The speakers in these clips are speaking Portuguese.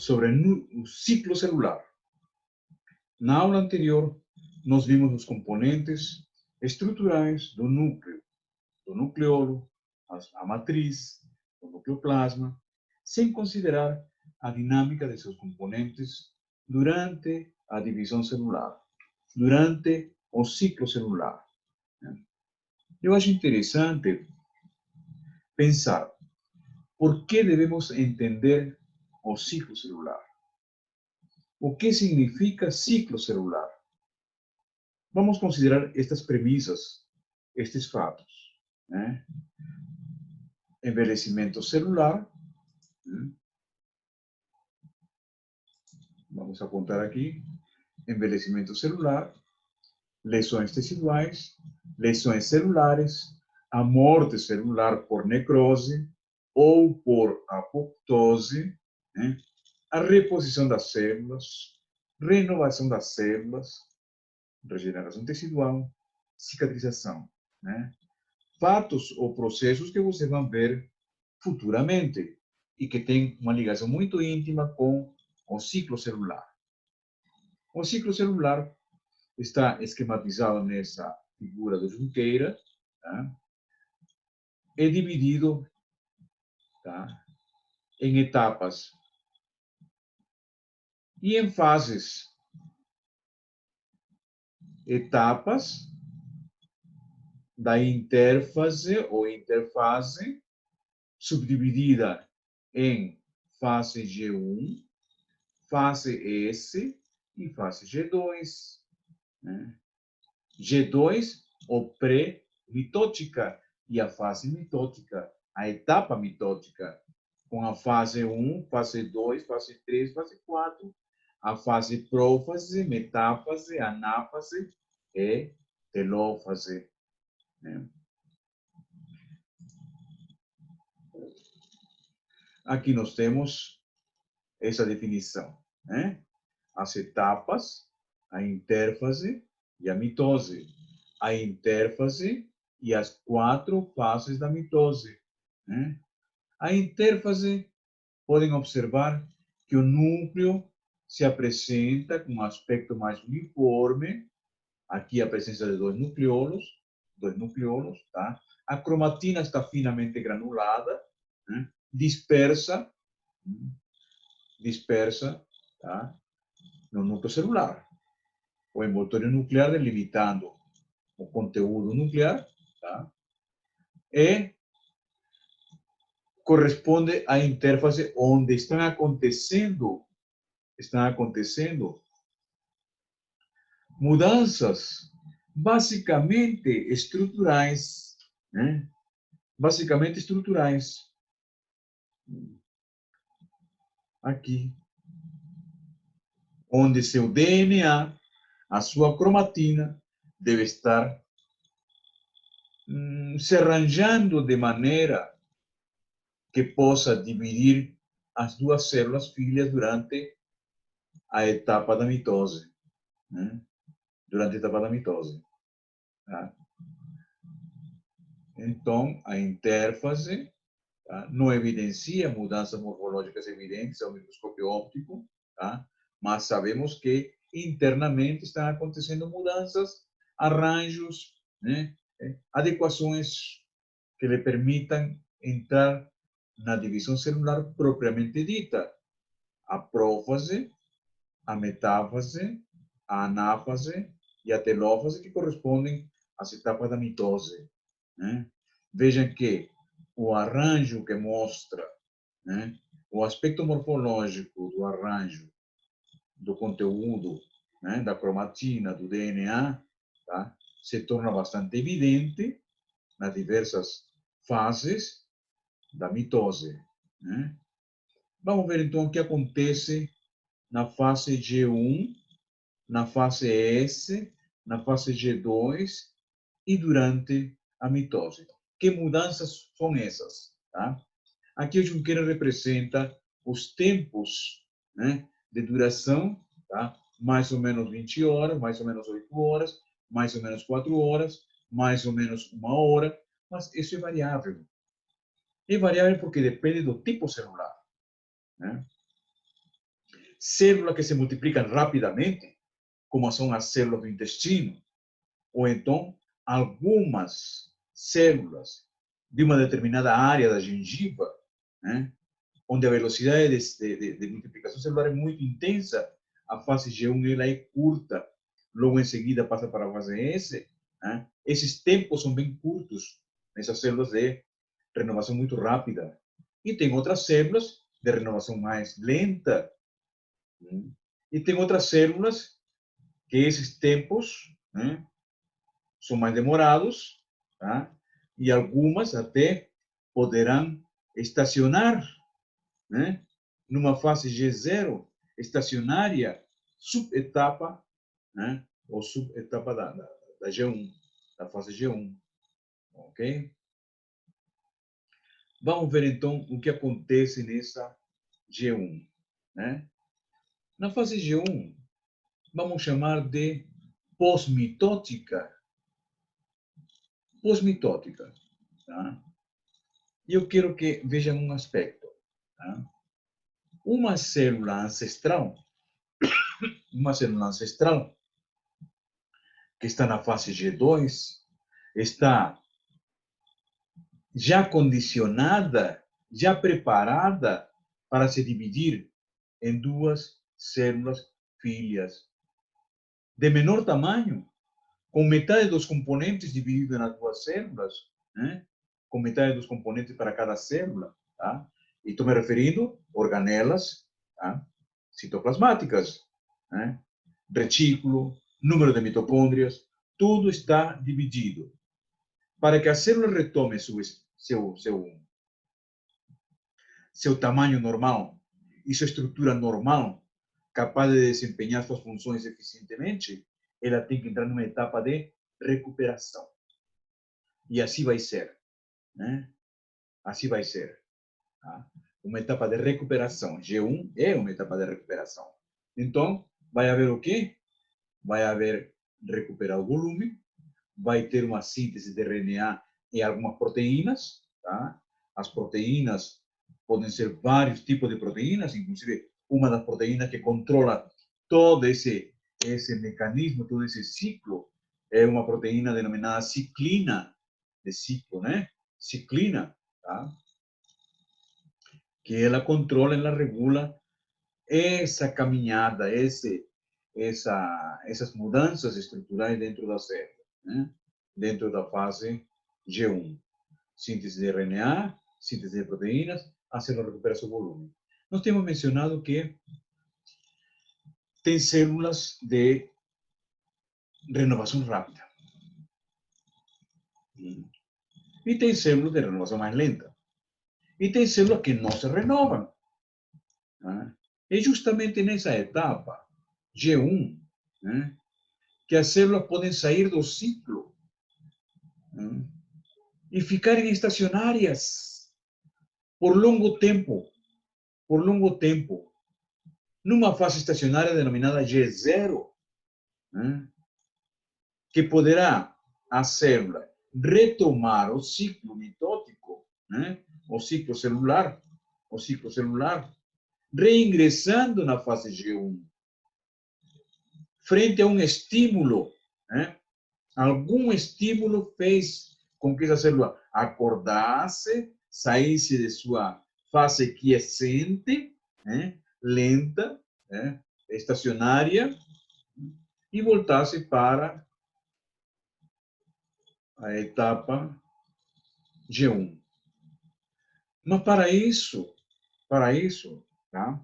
sobre o ciclo celular. Na aula anterior, nós vimos os componentes estruturais do núcleolo, a matriz, o nucleoplasma, sem considerar a dinâmica de seus componentes durante a divisão celular, durante o ciclo celular. Eu acho interessante pensar por que devemos entender o ciclo celular. O que significa ciclo celular? Vamos considerar estas premissas, estes fatos. Né? Envelhecimento celular. Né? Vamos apontar aqui. Envelhecimento celular, lesões teciduais, lesões celulares, a morte celular por necrose ou por apoptose, né? A reposição das células, renovação das células, regeneração tecidual, cicatrização. Né? Fatos ou processos que você vai ver futuramente e que tem uma ligação muito íntima com o ciclo celular. O ciclo celular está esquematizado nessa figura do Junqueira, tá? É dividido, tá, em etapas e em fases. Etapas da interfase ou interfase, subdividida em fase G1, fase S e fase G2. Né? G2, o pré-mitótica, e a fase mitótica, a etapa mitótica, com a fase 1, fase 2, fase 3, fase 4, a fase prófase, metáfase, anáfase e telófase. Né? Aqui nós temos essa definição. Né? As etapas, a interfase e a mitose. A interfase e as 4 fases da mitose. Né? A interfase, podem observar que o núcleo se apresenta com um aspecto mais uniforme. Aqui a presença de dois nucleolos, tá? A cromatina está finamente granulada, né? dispersa, tá? No núcleo celular. O envoltório nuclear delimitando o conteúdo nuclear, tá? E corresponde à interface onde estão acontecendo mudanças basicamente estruturais, né? Basicamente estruturais. Aqui, onde seu DNA, a sua cromatina, deve estar se arranjando de maneira que possa dividir as duas células filhas durante a etapa da mitose. Né? Durante a etapa da mitose. Tá? Então, a interfase, tá, não evidencia mudanças morfológicas evidentes ao microscópio óptico, tá? Mas sabemos que internamente estão acontecendo mudanças, arranjos, né? Adequações que lhe permitam entrar na divisão celular propriamente dita. A prófase, a metáfase, a anáfase e a telófase, que correspondem às etapas da mitose. Né? Vejam que o arranjo que mostra, né, o aspecto morfológico do arranjo do conteúdo, né, da cromatina, do DNA, tá, se torna bastante evidente nas diversas fases da mitose. Né? Vamos ver então o que acontece na fase G1, na fase S, na fase G2 e durante a mitose. Que mudanças são essas? Tá? Aqui o Junqueira representa os tempos, né, de duração, tá? Mais ou menos 20 horas, mais ou menos 8 horas, mais ou menos 4 horas, mais ou menos 1 hora, mas isso é variável. É variável porque depende do tipo celular. Né? células que se multiplicam rapidamente, como são as células do intestino, ou então algumas células de uma determinada área da gengiva, né, onde a velocidade de multiplicação celular é muito intensa, a fase G1 ela é curta, logo em seguida passa para a fase S, né? Esses tempos são bem curtos nessas células de renovação muito rápida. E tem outras células de renovação mais lenta, né? E tem outras células que esses tempos, né, são mais demorados, tá? E algumas até poderão estacionar, né, numa fase G0 estacionária, subetapa, né, ou subetapa da G1, da fase G1, ok? Vamos ver então o que acontece nessa G1, né? Na fase G1, vamos chamar de pós-mitótica. Pós-mitótica, tá? E eu quero que vejam um aspecto, tá? Uma célula ancestral, que está na fase G2, está já condicionada, já preparada para se dividir em duas células filhas de menor tamanho, com metade dos componentes divididos nas duas células, né? Com metade dos componentes para cada célula, tá? E estou me referindo a organelas, tá? Citoplasmáticas, né? Retículo, número de mitocôndrias, tudo está dividido. Para que a célula retome seu tamanho normal e sua estrutura normal, capaz de desempenhar suas funções eficientemente, ela tem que entrar numa etapa de recuperação. E assim vai ser, né? Assim vai ser, tá? Uma etapa de recuperação. G1 é uma etapa de recuperação. Então, vai haver o quê? Vai haver recuperar o volume, vai ter uma síntese de RNA em algumas proteínas, tá? As proteínas podem ser vários tipos de proteínas, inclusive uma das proteínas que controla todo esse mecanismo, todo esse ciclo, é uma proteína denominada ciclina, de ciclo, né? Ciclina, tá? Que ela controla, ela regula essa caminhada, essas mudanças estruturais dentro da célula, né? Dentro da fase G1. Síntese de RNA, síntese de proteínas, a célula recupera seu volume. Nós temos mencionado que tem células de renovação rápida. E tem células de renovação mais lenta. E tem células que não se renovam. Né? É justamente nessa etapa, G1, né, que as células podem sair do ciclo, né, e ficarem estacionárias por longo tempo, numa fase estacionária denominada G0, né, que poderá a célula retomar o ciclo mitótico, né, o ciclo celular, reingressando na fase G1, frente a um estímulo, né? Algum estímulo fez com que essa célula acordasse, saísse de sua fase quiescente, né? Lenta, né? Estacionária, e voltasse para a etapa G1. Mas para isso, tá?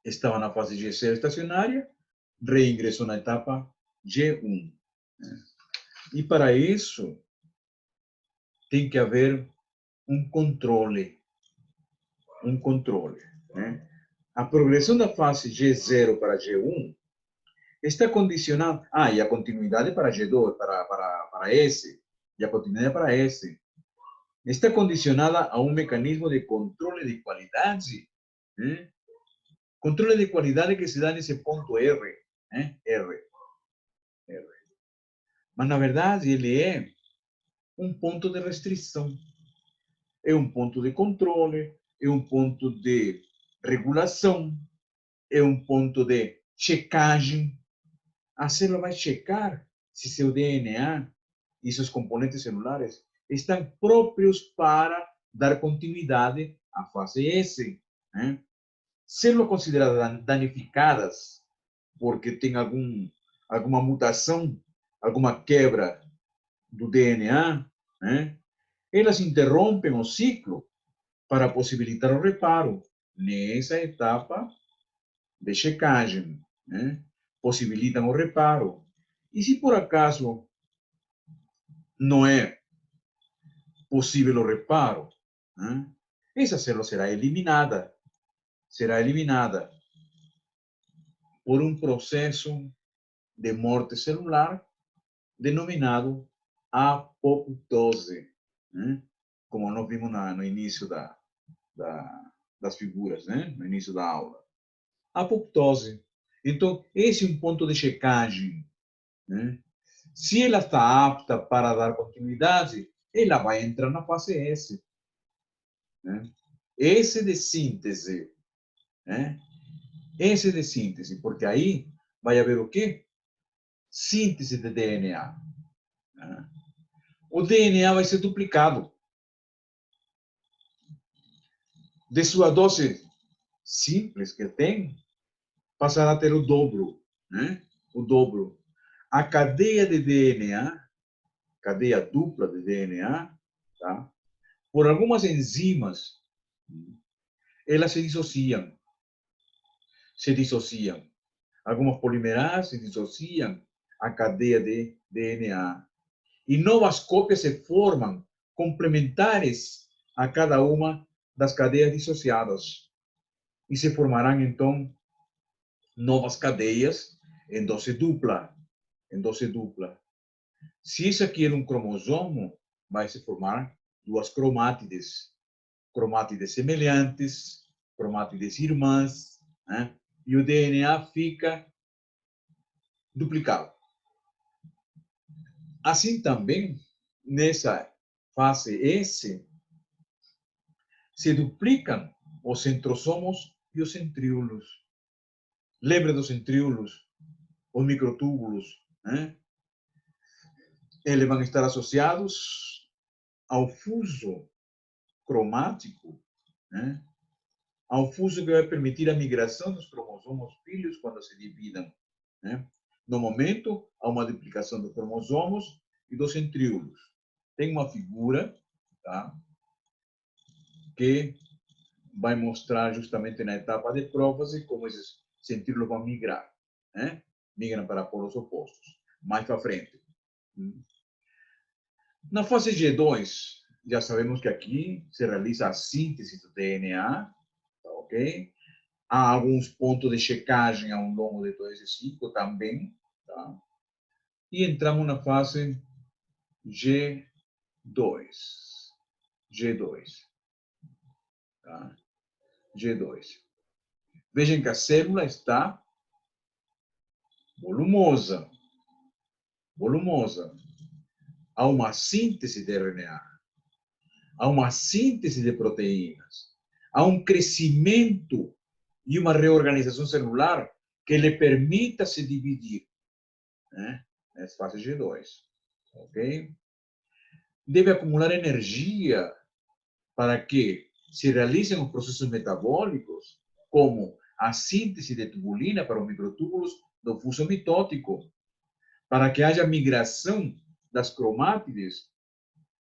Estava na fase G0 estacionária, reingressou na etapa G1. Né? E para isso, tem que haver um controle. Né? A progressão da fase G0 para G1 está condicionada. E a continuidade para G2, para S. E a continuidade para S. Está condicionada a um mecanismo de controle de qualidade. Né? Controle de qualidade que se dá nesse ponto R. Né? R. Mas, na verdade, ele é um ponto de restrição. É um ponto de controle, é um ponto de regulação, é um ponto de checagem. A célula vai checar se seu DNA e seus componentes celulares estão próprios para dar continuidade à fase S. Né? Células consideradas danificadas porque tem alguma mutação, alguma quebra do DNA, né? Elas interrompem o ciclo para possibilitar o reparo nessa etapa de checagem, né? Possibilitam o reparo. E se por acaso não é possível o reparo, né? Essa célula será eliminada por um processo de morte celular denominado apoptose, né? Como nós vimos no início das figuras, né? No início da aula. Apoptose. Então, esse é um ponto de checagem, né? Se ela está apta para dar continuidade, ela vai entrar na fase S, né? S de síntese, né? S de síntese, porque aí vai haver o quê? Síntese de DNA. Né? O DNA vai ser duplicado. De sua dose simples que tem, passará a ter o dobro, né? O dobro. A cadeia de DNA, cadeia dupla de DNA, tá? Por algumas enzimas, elas se dissociam. Algumas polimerases se dissociam a cadeia de DNA. E novas cópias se formam, complementares a cada uma das cadeias dissociadas. E se formarão, então, novas cadeias em dose dupla. Em dose dupla. Se isso aqui é um cromossomo, vai se formar duas cromátides. Cromátides semelhantes, cromátides irmãs, né? E o DNA fica duplicado. Assim também, nessa fase S, se duplicam os centrosomos e os centríolos. Lembra dos centríolos, os microtúbulos, né? Eles vão estar associados ao fuso cromático, né? Ao fuso que vai permitir a migração dos cromossomos filhos quando se dividam, né? No momento, há uma duplicação dos cromossomos e dos centríolos. Tem uma figura, tá? Que vai mostrar justamente na etapa de prófase como esses centríolos vão migrar, né? Migram para polos opostos. Mais para frente. Na fase G2, já sabemos que aqui se realiza a síntese do DNA, tá, ok? Há alguns pontos de checagem ao longo de todo esse ciclo também, tá? E entramos na fase G2. G2. Tá? G2. Vejam que a célula está volumosa. Volumosa. Há uma síntese de RNA. Há uma síntese de proteínas. Há um crescimento e uma reorganização celular que lhe permita se dividir, né? Nessa fase G2. Ok? Deve acumular energia para que se realizem os processos metabólicos, como a síntese de tubulina para os microtúbulos do fuso mitótico, para que haja migração das cromátides,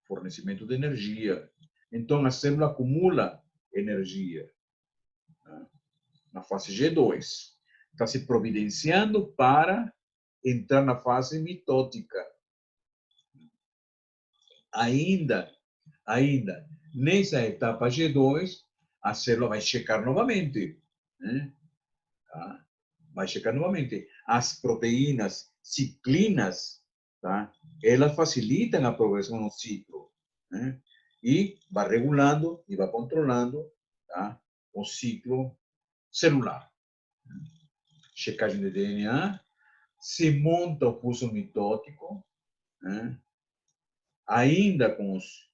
fornecimento de energia. Então, a célula acumula energia, né? Na fase G2. Está se providenciando para entrar na fase mitótica. Ainda, nessa etapa G2, a célula vai checar novamente, né? Tá? Vai checar novamente. As proteínas ciclinas, tá? Elas facilitam a progressão no ciclo, né? E vai regulando e vai controlando, tá? O ciclo celular. Checagem de DNA, se monta o fuso mitótico, né? Ainda com os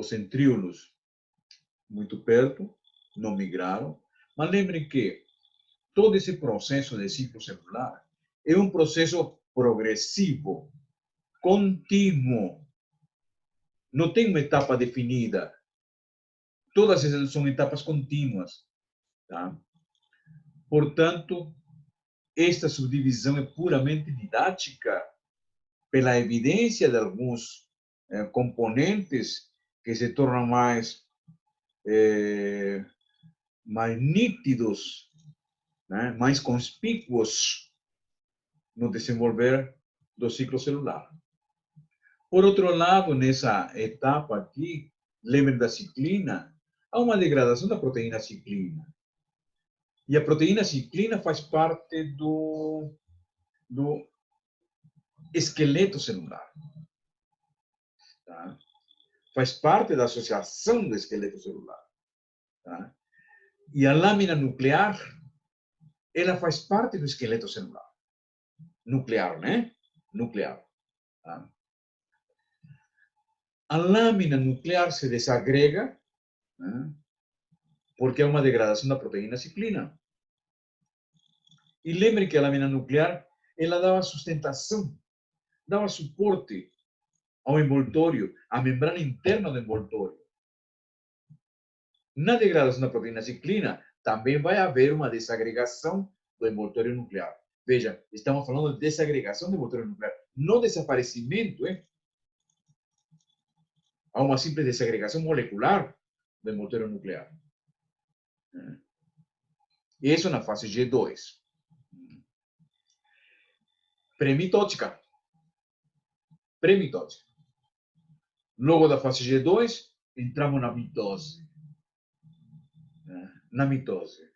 centríolos muito perto, não migraram. Mas lembrem que todo esse processo de ciclo celular é um processo progressivo, contínuo. Não tem uma etapa definida. Todas essas são etapas contínuas. Tá? Portanto, esta subdivisão é puramente didática, pela evidência de alguns componentes que se tornam mais nítidos, né? Mais conspícuos no desenvolver do ciclo celular. Por outro lado, nessa etapa aqui, lembre da ciclina, há uma degradação da proteína ciclina. E a proteína ciclina faz parte do esqueleto celular. Tá? Faz parte da associação do esqueleto celular. Tá? E a lâmina nuclear, ela faz parte do esqueleto celular. Nuclear, né? Nuclear. Tá? A lâmina nuclear se desagrega, né? Porque é uma degradação da proteína ciclina. E lembre que a lâmina nuclear, ela dava sustentação, dava suporte ao envoltório, à membrana interna do envoltório. Na degradação da proteína ciclina, também vai haver uma desagregação do envoltório nuclear. Veja, estamos falando de desagregação do envoltório nuclear, não desaparecimento, hein? Há uma simples desagregação molecular do envoltório nuclear. Isso na fase G2. Pré-mitótica. Pré-mitótica. Logo da fase G2, entramos na mitose. Na mitose.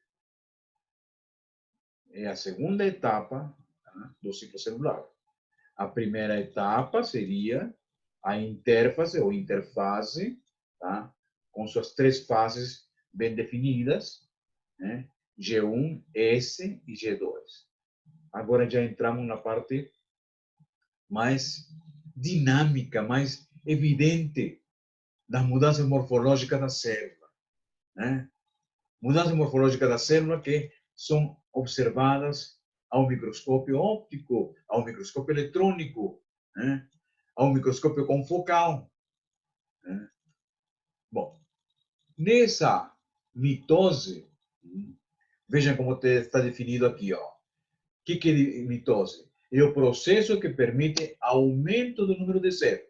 É a segunda etapa do ciclo celular. A primeira etapa seria a interfase ou interfase, tá? Com suas três fases bem definidas, né? G1, S e G2. Agora já entramos na parte mais dinâmica, mais evidente da mudança morfológica da célula, né? Mudança morfológica da célula que são observadas ao microscópio óptico, ao microscópio eletrônico, né? Ao microscópio confocal. Né? Bom, nessa mitose, vejam como está definido aqui, ó. O que é mitose? É o processo que permite aumento do número de células.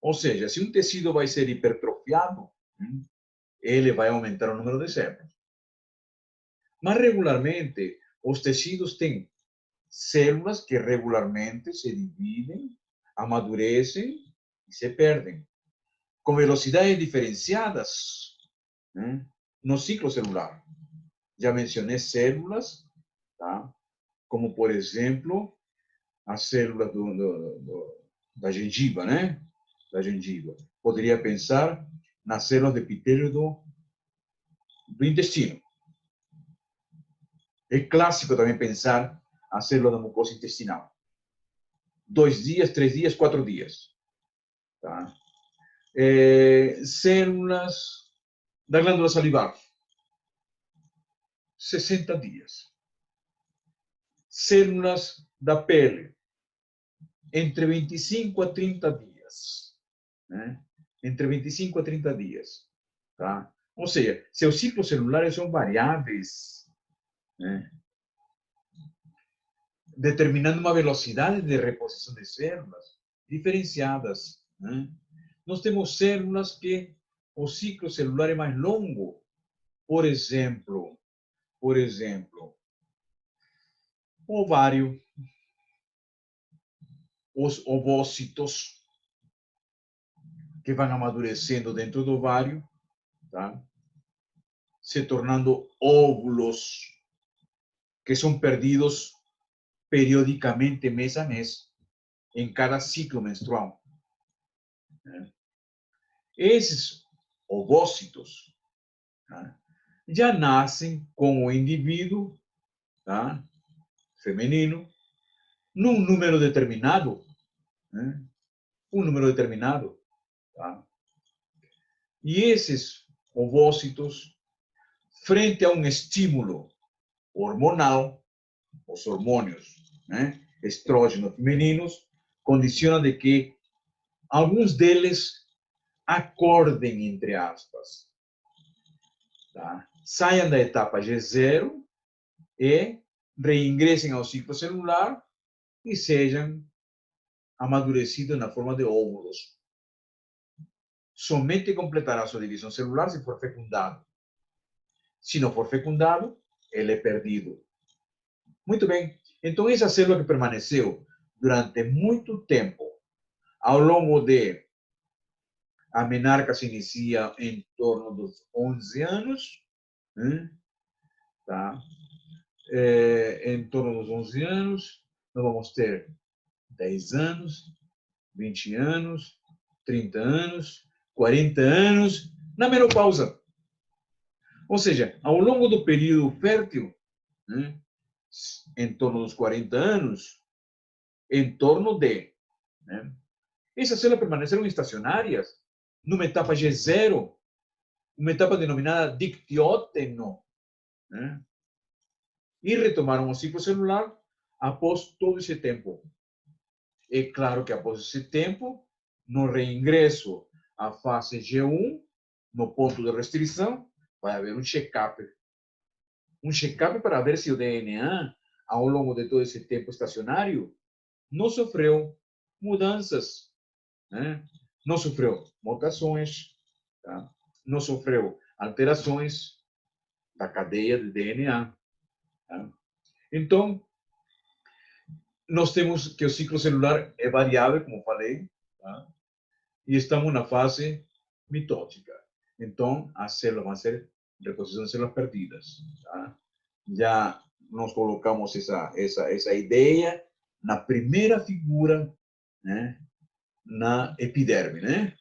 Ou seja, se um tecido vai ser hipertrofiado, ele vai aumentar o número de células. Mas regularmente, os tecidos têm células que regularmente se dividem, amadurecem e se perdem, com velocidades diferenciadas, né? No ciclo celular. Já mencionei células, tá? Como, por exemplo, a célula da gengiva, né? Da gengiva. Poderia pensar nas células de epitélio do intestino. É clássico também pensar a célula da mucosa intestinal. 2 dias, 3 dias, 4 dias. Tá? Células da glândula salivar. 60 dias. Células da pele. Entre 25 a 30 dias. Né? Entre 25 a 30 dias. Tá? Ou seja, seus ciclos celulares são variáveis, né? Determinando uma velocidade de reposição de células diferenciadas. Né? Nós temos células que o ciclo celular é mais longo. Por exemplo, o ovário, os ovócitos, que vão amadurecendo dentro do ovário, tá? Se tornando óvulos, que são perdidos periodicamente, mês a mês, em cada ciclo menstrual. Né? Esses ovócitos, tá? Já nascem com o indivíduo, tá? Feminino, num número determinado, né? Um número determinado, tá? E esses ovócitos, frente a um estímulo hormonal, os hormônios, né, estrógenos femininos, condicionam de que alguns deles acordem, entre aspas, tá? Saiam da etapa G0 e reingressem ao ciclo celular e sejam amadurecidos na forma de óvulos. Somente completará sua divisão celular se for fecundado. Se não for fecundado, ele é perdido. Muito bem. Então, essa célula que permaneceu durante muito tempo, ao longo de... A menarca se inicia em torno dos 11 anos, né? Tá? Em torno dos 11 anos, nós vamos ter 10 anos, 20 anos, 30 anos, 40 anos, na menopausa. Ou seja, ao longo do período fértil, né, em torno dos 40 anos, em torno de... Né, essas células permaneceram estacionárias numa etapa G0, uma etapa denominada dictióteno, né, e retomaram o ciclo celular após todo esse tempo. É claro que após esse tempo, no reingresso à fase G1, no ponto de restrição, vai haver um check-up. Um check-up para ver se o DNA, ao longo de todo esse tempo estacionário, não sofreu mudanças, né? Não sofreu mutações, tá? Não sofreu alterações da cadeia de DNA. Tá? Então, nós temos que o ciclo celular é variável, como falei, tá? E estamos na fase mitótica. Então, as células vão ser reposição de células perdidas. Tá? Já nós colocamos essa ideia na primeira figura, né? Na epiderme, né?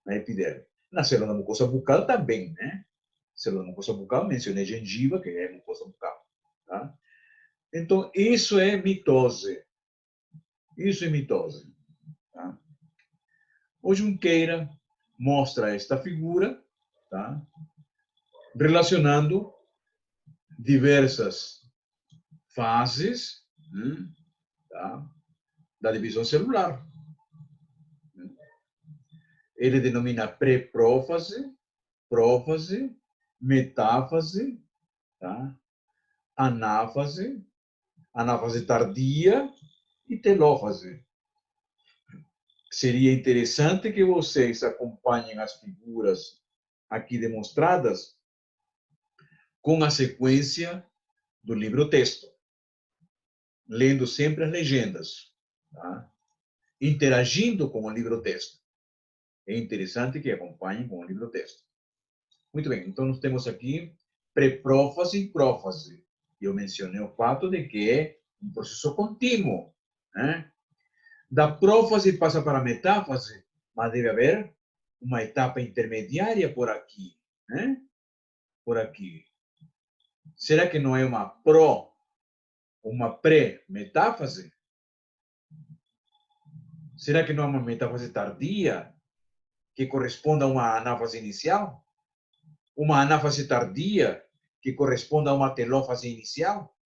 Na epiderme. Na célula da mucosa bucal também, né? Célula da mucosa bucal, mencionei gengiva, que é mucosa bucal. Tá? Então, isso é mitose. Isso é mitose. Tá? O Junqueira mostra esta figura, tá? Relacionando diversas fases, né? Tá? Da divisão celular. Ele denomina pré-prófase, prófase, metáfase, tá? Anáfase, anáfase tardia e telófase. Seria interessante que vocês acompanhem as figuras aqui demonstradas com a sequência do livro-texto, lendo sempre as legendas, tá? Interagindo com o livro-texto. É interessante que acompanhem com o livro-texto. Muito bem, então nós temos aqui pré-prófase e prófase. Eu mencionei o fato de que é um processo contínuo, né? Da prófase passa para a metáfase, mas deve haver uma etapa intermediária por aqui, né? Por aqui. Será que não é uma pré-metáfase? Será que não é uma metáfase tardia que corresponde a uma anáfase inicial? Uma anáfase tardia que corresponde a uma telófase inicial?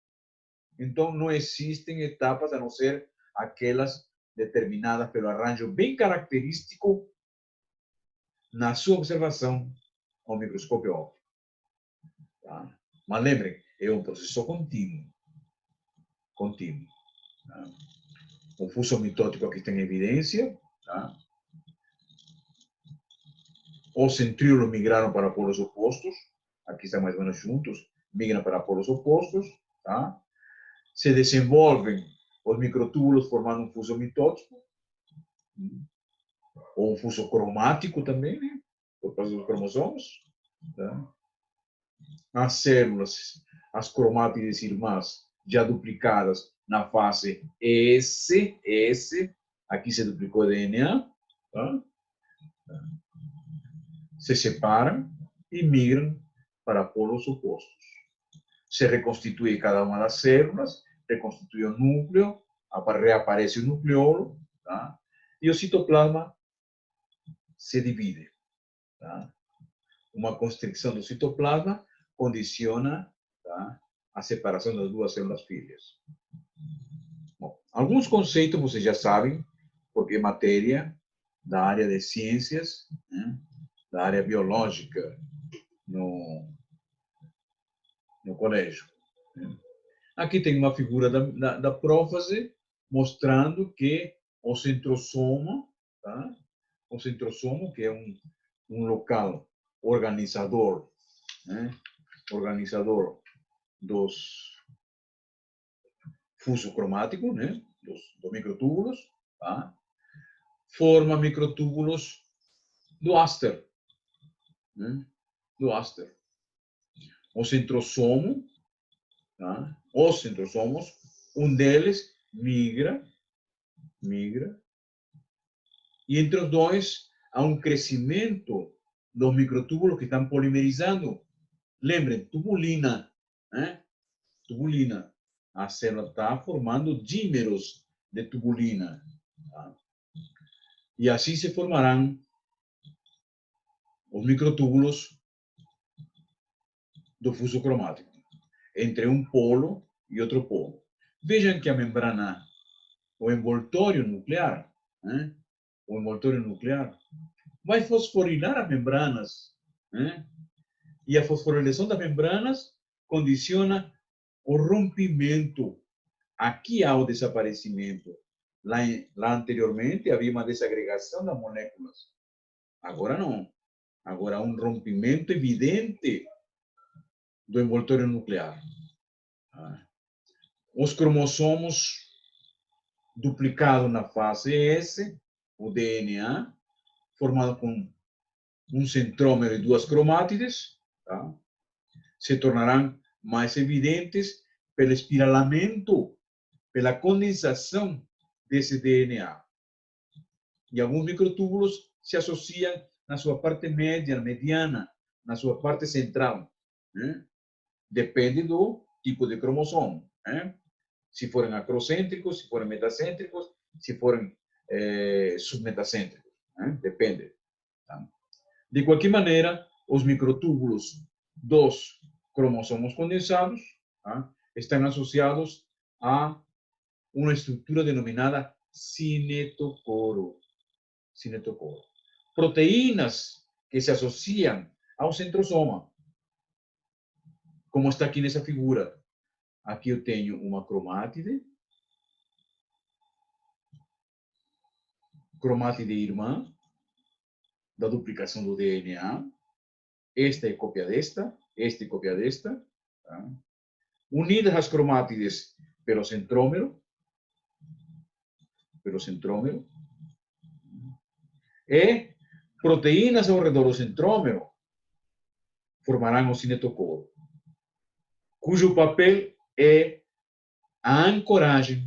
Então, não existem etapas a não ser aquelas determinadas pelo arranjo bem característico na sua observação ao microscópio óptico. Tá? Mas lembrem, é um processo contínuo. Contínuo. Tá? O fuso mitótico aqui tem evidência. Tá? Os centríolos migraram para polos opostos. Aqui estão mais ou menos juntos. Migram para polos opostos. Tá? Se desenvolvem os microtúbulos formando um fuso mitótico. Ou um fuso cromático também, né? Por causa dos cromossomos. Tá? As células, as cromátides irmãs, já duplicadas na fase S, aqui se duplicou o DNA, tá? Se separam e migram para polos opostos. Se reconstitui cada uma das células, reconstitui o núcleo, reaparece o nucleolo, tá? E o citoplasma se divide. Tá? Uma constricção do citoplasma condiciona, tá, a separação das duas células filhas. Bom, alguns conceitos vocês já sabem, porque é matéria da área de ciências, né, da área biológica no colégio. Aqui tem uma figura da prófase mostrando que o centrosoma, tá? O centrosoma, que é um local organizador, né? Organizador dos fuso cromático, né? Dos microtúbulos, tá? Forma microtúbulos do áster, né? Do áster. O centrosomo, tá? Os centrosomos, um deles migra, e entre os dois há um crescimento dos microtúbulos que estão polimerizando. Lembrem, tubulina, né? Tubulina. A célula está formando dímeros de tubulina. Tá? E assim se formarão os microtúbulos do fuso cromático, entre um polo e outro polo. Vejam que a membrana, o envoltório nuclear, né? O envoltório nuclear vai fosforilar as membranas, né? E a fosforilação das membranas condiciona o rompimento. Aqui há o desaparecimento. Lá anteriormente havia uma desagregação das moléculas. Agora não. Agora há um rompimento evidente do envoltório nuclear. Os cromossomos duplicados na fase S, o DNA, formado com um centrômero e duas cromátides, tá? Se tornarão mais evidentes pelo espiralamento, pela condensação desse DNA. E alguns microtúbulos se associam na sua parte média, mediana, na sua parte central, né? Depende do tipo de cromossomo, né? Se forem acrocêntricos, se forem metacêntricos, se forem submetacêntricos, né? Depende. Tá? De qualquer maneira, os microtúbulos dos cromossomos condensados, tá? Estão associados a uma estrutura denominada cinetocoro. Cinetocoro. Proteínas que se associam ao centrosoma, como está aqui nessa figura. Aqui eu tenho uma cromátide irmã, da duplicação do DNA. Esta é cópia desta, esta é cópia desta. Tá? Unidas as cromátides pelo centrômero, e proteínas ao redor do centrômero formarão o cinetocoro, cujo papel é a ancoragem,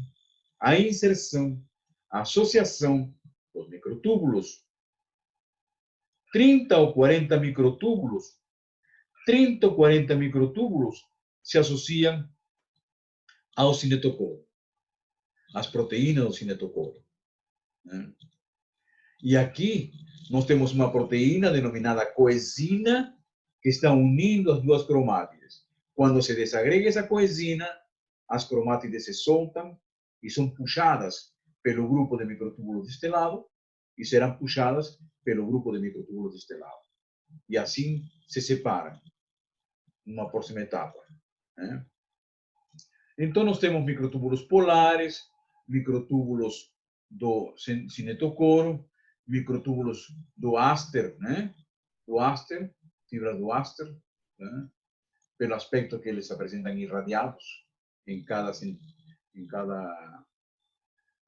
a inserção, a associação dos microtúbulos. 30 ou 40 microtúbulos, se associam ao cinetocoro, às proteínas do cinetocoro. Né? E aqui nós temos uma proteína denominada coenzina que está unindo as duas cromátides. Quando se desagrega essa coenzina, as cromátides se soltam e são puxadas pelo grupo de microtúbulos estelado e serão puxadas pelo grupo de microtúbulos estelado. E assim se separam numa próxima etapa. Né? Então, nós temos microtúbulos polares, microtúbulos do cinetocoro, microtúbulos do áster, né? Do áster, fibra do áster, né? Pelo aspecto que eles apresentam irradiados em cada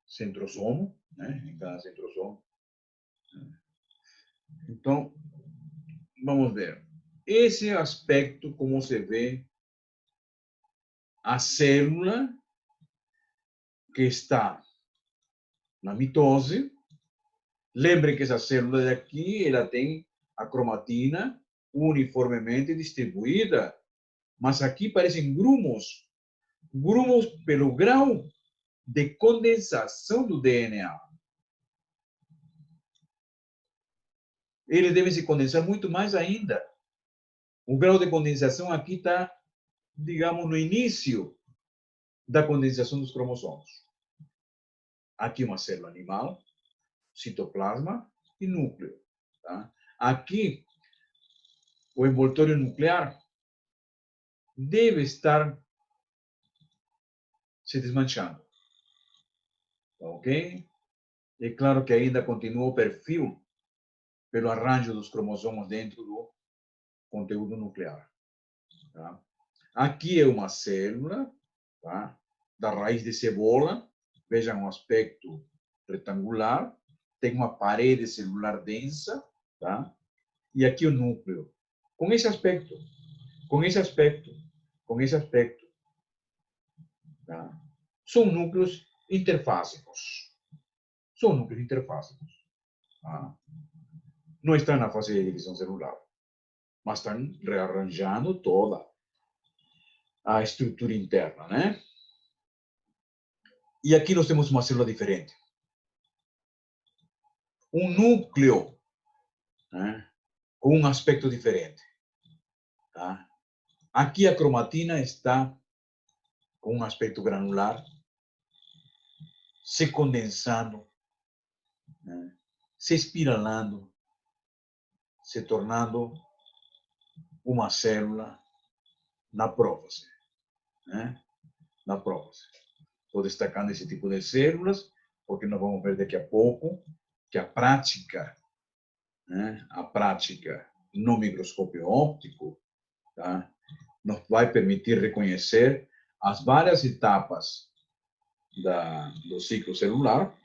centrosomo, né? Em cada centrosomo. Então, vamos ver. Esse aspecto, como se vê a célula que está na mitose. Lembre que essa célula daqui, ela tem a cromatina uniformemente distribuída, mas aqui parecem grumos pelo grau de condensação do DNA. Ele deve se condensar muito mais ainda. O grau de condensação aqui está digamos, no início da condensação dos cromossomos. Aqui uma célula animal, citoplasma e núcleo. Tá? Aqui, o envoltório nuclear deve estar se desmanchando. Ok? É claro que ainda continua o perfil pelo arranjo dos cromossomos dentro do conteúdo nuclear. Tá? Aqui é uma célula, tá? Da raiz de cebola. Vejam o aspecto retangular. Tem uma parede celular densa, tá? E aqui o núcleo. Com esse aspecto, com esse aspecto, com esse aspecto. Tá? São núcleos interfásicos. São núcleos interfásicos. Tá? Não estão na fase de divisão celular, mas estão rearranjando toda a estrutura interna, né? E aqui nós temos uma célula diferente. Um núcleo, né? Com um aspecto diferente. Tá? Aqui a cromatina está com um aspecto granular, se condensando, né? Se espiralando, se tornando uma célula na prófase. Né? Na prófase. Estou destacando esse tipo de células, porque nós vamos ver daqui a pouco que a prática, né? A prática no microscópio óptico, tá? Nos vai permitir reconhecer as várias etapas do ciclo celular,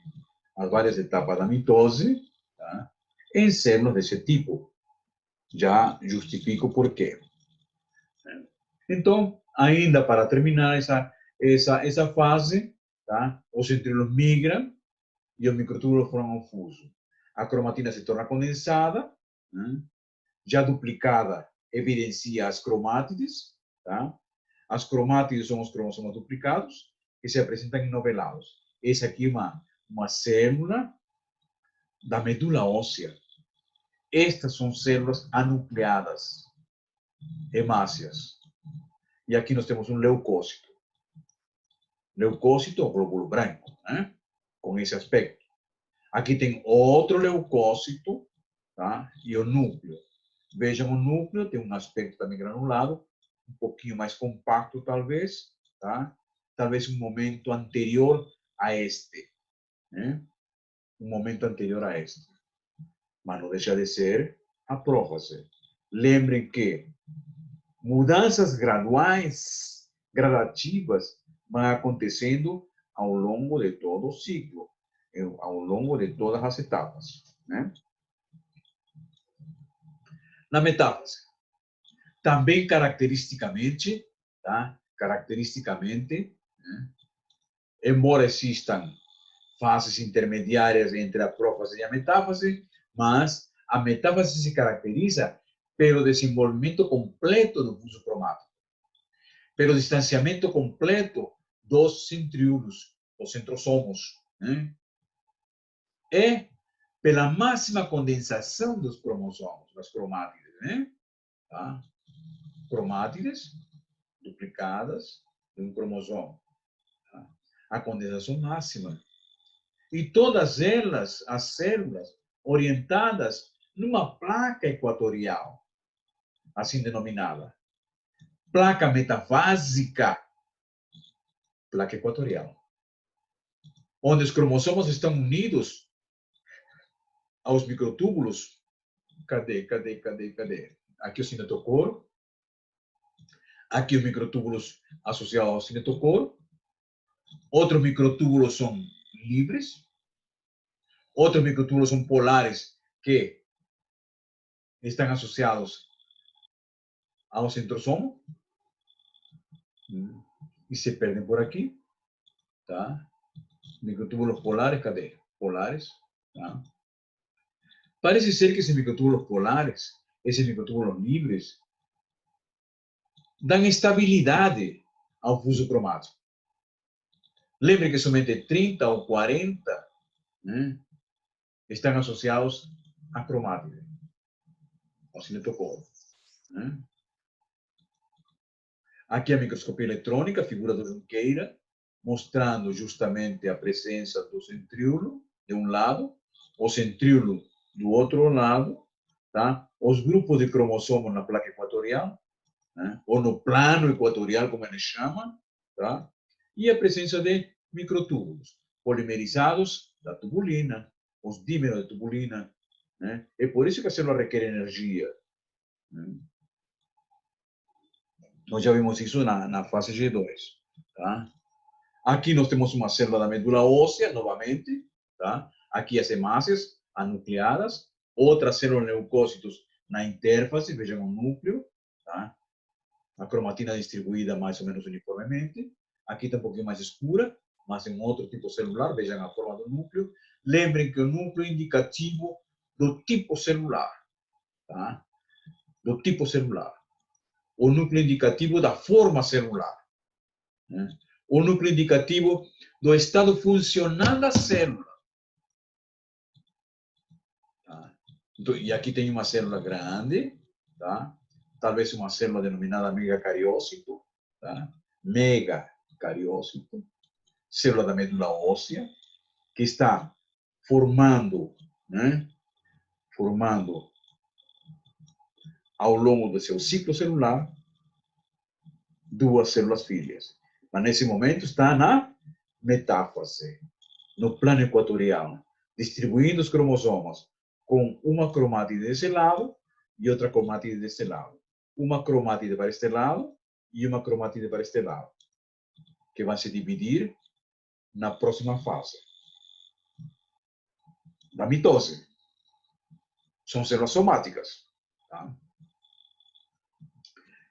as várias etapas da mitose, tá? Em células desse tipo. Já justifico por quê. Então, ainda para terminar essa fase, tá? Os centríolos migram e os microtúbulos formam um fuso. A cromatina se torna condensada, né? Já duplicada evidencia as cromátides, tá? As cromátides são os cromossomos duplicados que se apresentam enovelados. Essa aqui é uma célula da medula óssea. Estas são células anucleadas, hemácias. E aqui nós temos um leucócito. Leucócito, glóbulo branco, né? Com esse aspecto. Aqui tem outro leucócito, tá? E o núcleo. Vejam, o núcleo tem um aspecto também granulado, um pouquinho mais compacto, talvez, tá? Talvez um momento anterior a este, né? Um momento anterior a este. Mas não deixa de ser a prófase. Lembrem que mudanças graduais, gradativas, vão acontecendo ao longo de todo o ciclo, ao longo de todas as etapas, né? Na metáfase, também caracteristicamente, tá? Caracteristicamente, né? Embora existam fases intermediárias entre a prófase e a metáfase, mas a metáfase se caracteriza pelo desenvolvimento completo do fuso cromático, pelo distanciamento completo dos centríolos, os centrosomos, né? E pela máxima condensação dos cromossomos, das cromátides, né? Tá? Cromátides duplicadas de um cromossomo. Tá? A condensação máxima. E todas elas, as células, orientadas numa placa equatorial, assim denominada. Placa metafásica, placa equatorial. Onde os cromossomos estão unidos aos microtúbulos. Cadê? Aqui o cinetocoro. Aqui os microtúbulos associados ao cinetocoro. Outros microtúbulos são livres. Outros microtúbulos são polares, que estão associados ao centrosomo. E se perdem por aqui. Tá? Microtúbulos polares, cadê? Polares. Tá? Parece ser que esses microtúbulos polares, esses microtúbulos livres, dão estabilidade ao fuso cromático. Lembre que somente 30 ou 40, né, estão associados à cromátide, ao cinetocoro. Né? Aqui a microscopia eletrônica, a figura do Junqueira, mostrando justamente a presença do centríolo de um lado, o centríolo do outro lado, tá? Os grupos de cromossomos na placa equatorial, né? Ou no plano equatorial, como ele chama, tá? E a presença de microtúbulos polimerizados da tubulina, os dímeros de tubulina, né? É por isso que a célula requer energia, né? Nós já vimos isso na fase G2, tá? Aqui nós temos uma célula da medula óssea, novamente, tá? Aqui as hemácias anucleadas, outra célula de leucócitos na interface, vejam o núcleo, tá? A cromatina distribuída mais ou menos uniformemente. Aqui está um pouquinho mais escura, mas em outro tipo celular, vejam a forma do núcleo. Lembrem que o núcleo é indicativo do tipo celular, tá? Do tipo celular. O núcleo indicativo da forma celular, né? O núcleo indicativo do estado funcional da célula. Tá? Então, e aqui tem uma célula grande, tá? Talvez uma célula denominada megacariócito, tá? Megacariócito, célula da medula óssea, que está formando, né? Formando ao longo do seu ciclo celular duas células filhas. Mas nesse momento está na metáfase, no plano equatorial, distribuindo os cromossomos com uma cromátide desse lado e outra cromátide desse lado. Uma cromátide para este lado e uma cromátide para este lado, que vão se dividir na próxima fase da mitose. São células somáticas. Tá?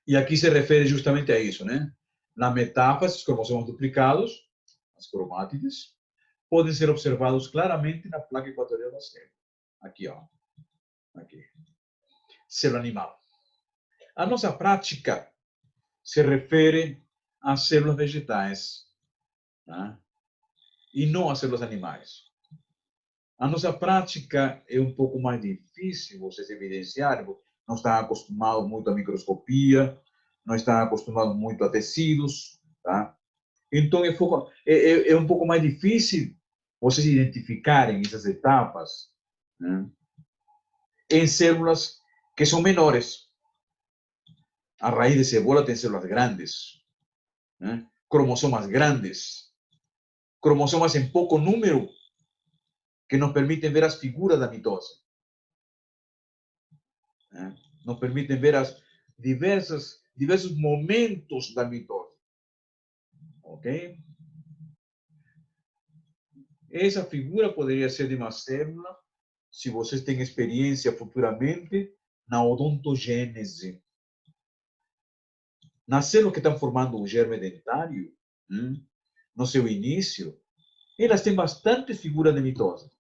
E aqui se refere justamente a isso, né? Na metáfase, os cromossomos duplicados, as cromátides, podem ser observados claramente na placa equatorial da célula. Aqui, ó. Aqui. Célula animal. A nossa prática se refere às células vegetais, tá? E não às células animais. A nossa prática é um pouco mais difícil vocês evidenciarem, não estão acostumados muito à microscopia, não estão acostumados muito a tecidos, tá? Então é um pouco mais difícil vocês identificarem essas etapas, né? Em células que são menores. A raiz de cebola tem células grandes, né? Cromossomas grandes, cromossomas em pouco número, que nos permitem ver as figuras da mitose, né? Nos permitem ver as diversos momentos da mitose, ok? Essa figura poderia ser de uma célula, se vocês têm experiência futuramente, na odontogênese. Nas células que estão formando o germe dentário, no seu início, elas têm bastante figura de mitose.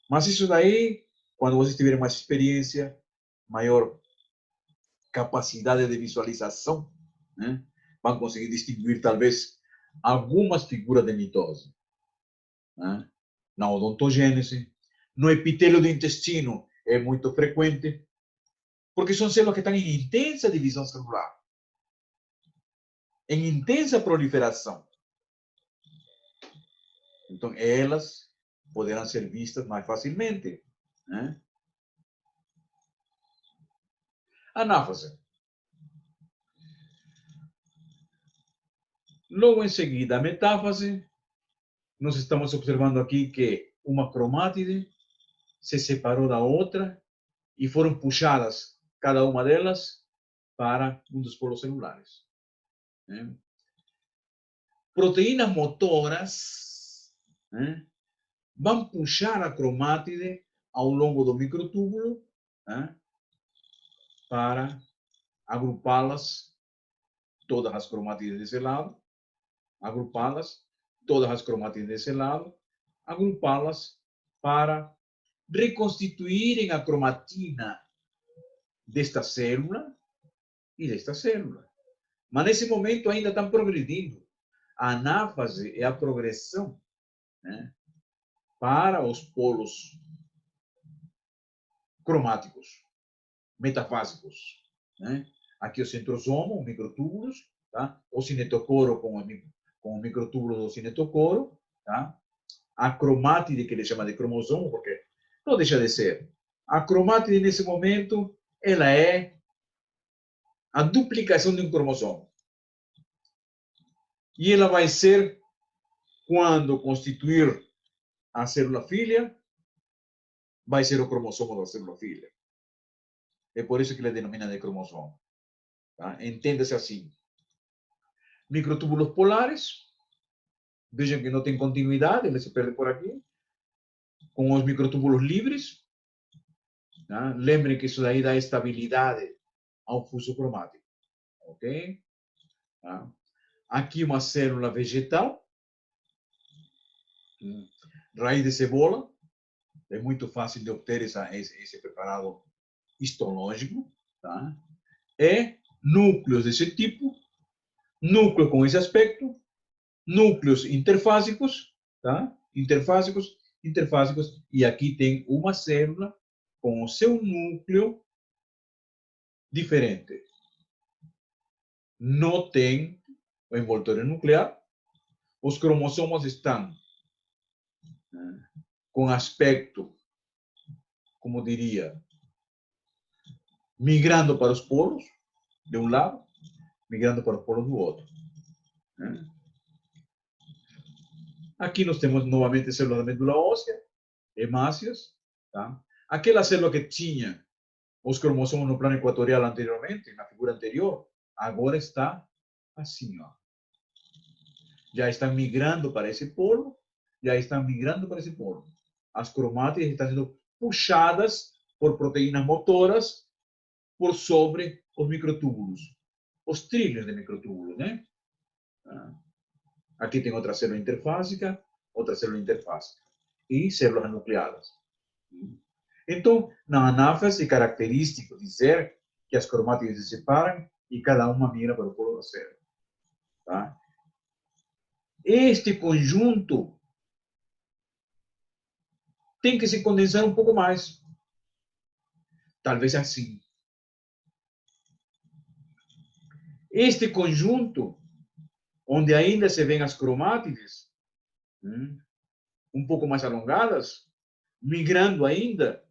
Mas isso daí, quando vocês tiverem mais experiência, maior capacidade de visualização, né, vão conseguir distinguir talvez algumas figuras de mitose, né? Na odontogênese, no epitélio do intestino é muito frequente, porque são células que estão em intensa divisão celular, em intensa proliferação. Então, elas poderão ser vistas mais facilmente, né? Anáfase. Logo em seguida, a metáfase, nós estamos observando aqui que uma cromátide se separou da outra e foram puxadas, cada uma delas, para um dos polos celulares, né? Proteínas motoras, né, vão puxar a cromátide ao longo do microtúbulo, né, para agrupá-las, todas as cromátides desse lado, agrupá-las, todas as cromátides desse lado, agrupá-las para reconstituírem a cromatina desta célula e desta célula. Mas nesse momento ainda estão progredindo. A anáfase é a progressão, né, para os polos cromáticos, metafásicos, né? Aqui o centrosoma, os microtúbulos, tá? O cinetocoro com os microtúbulos do cinetocoro, tá? A cromátide, que ele chama de cromossomo, porque não deixa de ser. A cromátide, nesse momento, ela é a duplicação de um cromossomo. E ela vai ser, quando constituir a célula filha, vai ser o cromossomo da célula filha. É por isso que ele denomina de cromossomo. Tá? Entenda-se assim. Microtúbulos polares, vejam que não tem continuidade, ele se perde por aqui. Com os microtúbulos livres, tá? Lembrem que isso daí dá estabilidade ao fluxo cromático. Ok? Tá? Aqui uma célula vegetal, raiz de cebola, é muito fácil de obter esse preparado histológico, tá? E núcleos desse tipo, núcleo com esse aspecto, núcleos interfásicos, tá? Interfásicos, e aqui tem uma célula com o seu núcleo diferente. Não tem o envoltório nuclear, os cromossomos estão com aspecto, como diria, migrando para os polos, de um lado, migrando para os polos do outro. Aqui nós temos novamente células da medula óssea, hemácias, tá? Aquela célula que tinha os cromossomos no plano equatorial anteriormente, na figura anterior, agora está assim, ó. Já estão migrando para esse polo, já estão migrando para esse polo. As cromátides estão sendo puxadas por proteínas motoras por sobre os microtúbulos, os trilhos de microtúbulos, né? Aqui tem outra célula interfásica e células nucleadas. Então, na anáfase, é característico dizer que as cromátides se separam e cada uma migra para o polo da célula. Tá? Este conjunto tem que se condensar um pouco mais. Talvez assim. Este conjunto, onde ainda se vêem as cromátides, um pouco mais alongadas, migrando ainda,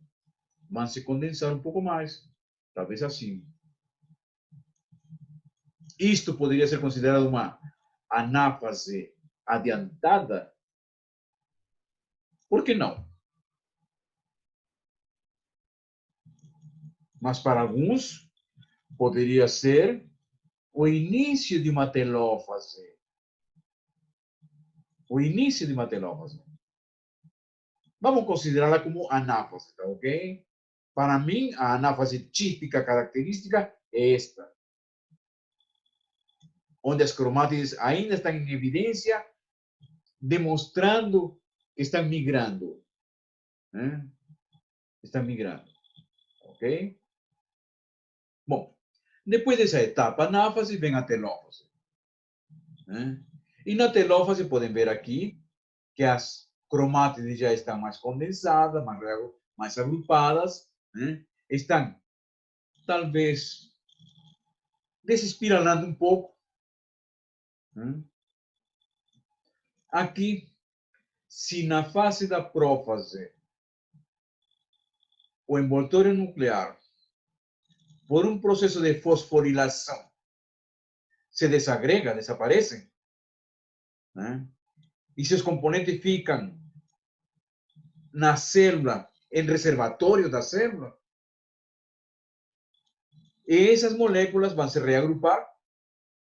vão se condensar um pouco mais. Talvez assim. Isto poderia ser considerado uma anáfase adiantada? Por que não? Mas para alguns, poderia ser o início de uma telófase. O início de uma telófase. Vamos considerá-la como anáfase, tá ok? Para mim, a anáfase típica, característica, é esta. Onde as cromátides ainda estão em evidência, demonstrando que estão migrando. Né? Estão migrando. Ok? Bom, depois dessa etapa anáfase, vem a telófase. Né? E na telófase, podem ver aqui que as cromátides já estão mais condensadas, mais agrupadas, né? Estão, talvez, desespiralando um pouco. Né? Aqui, se na fase da prófase o envoltório nuclear, por um processo de fosforilação, se desagrega, desaparecem, né? E seus componentes ficam na célula, em reservatório da célula, e essas moléculas vão se reagrupar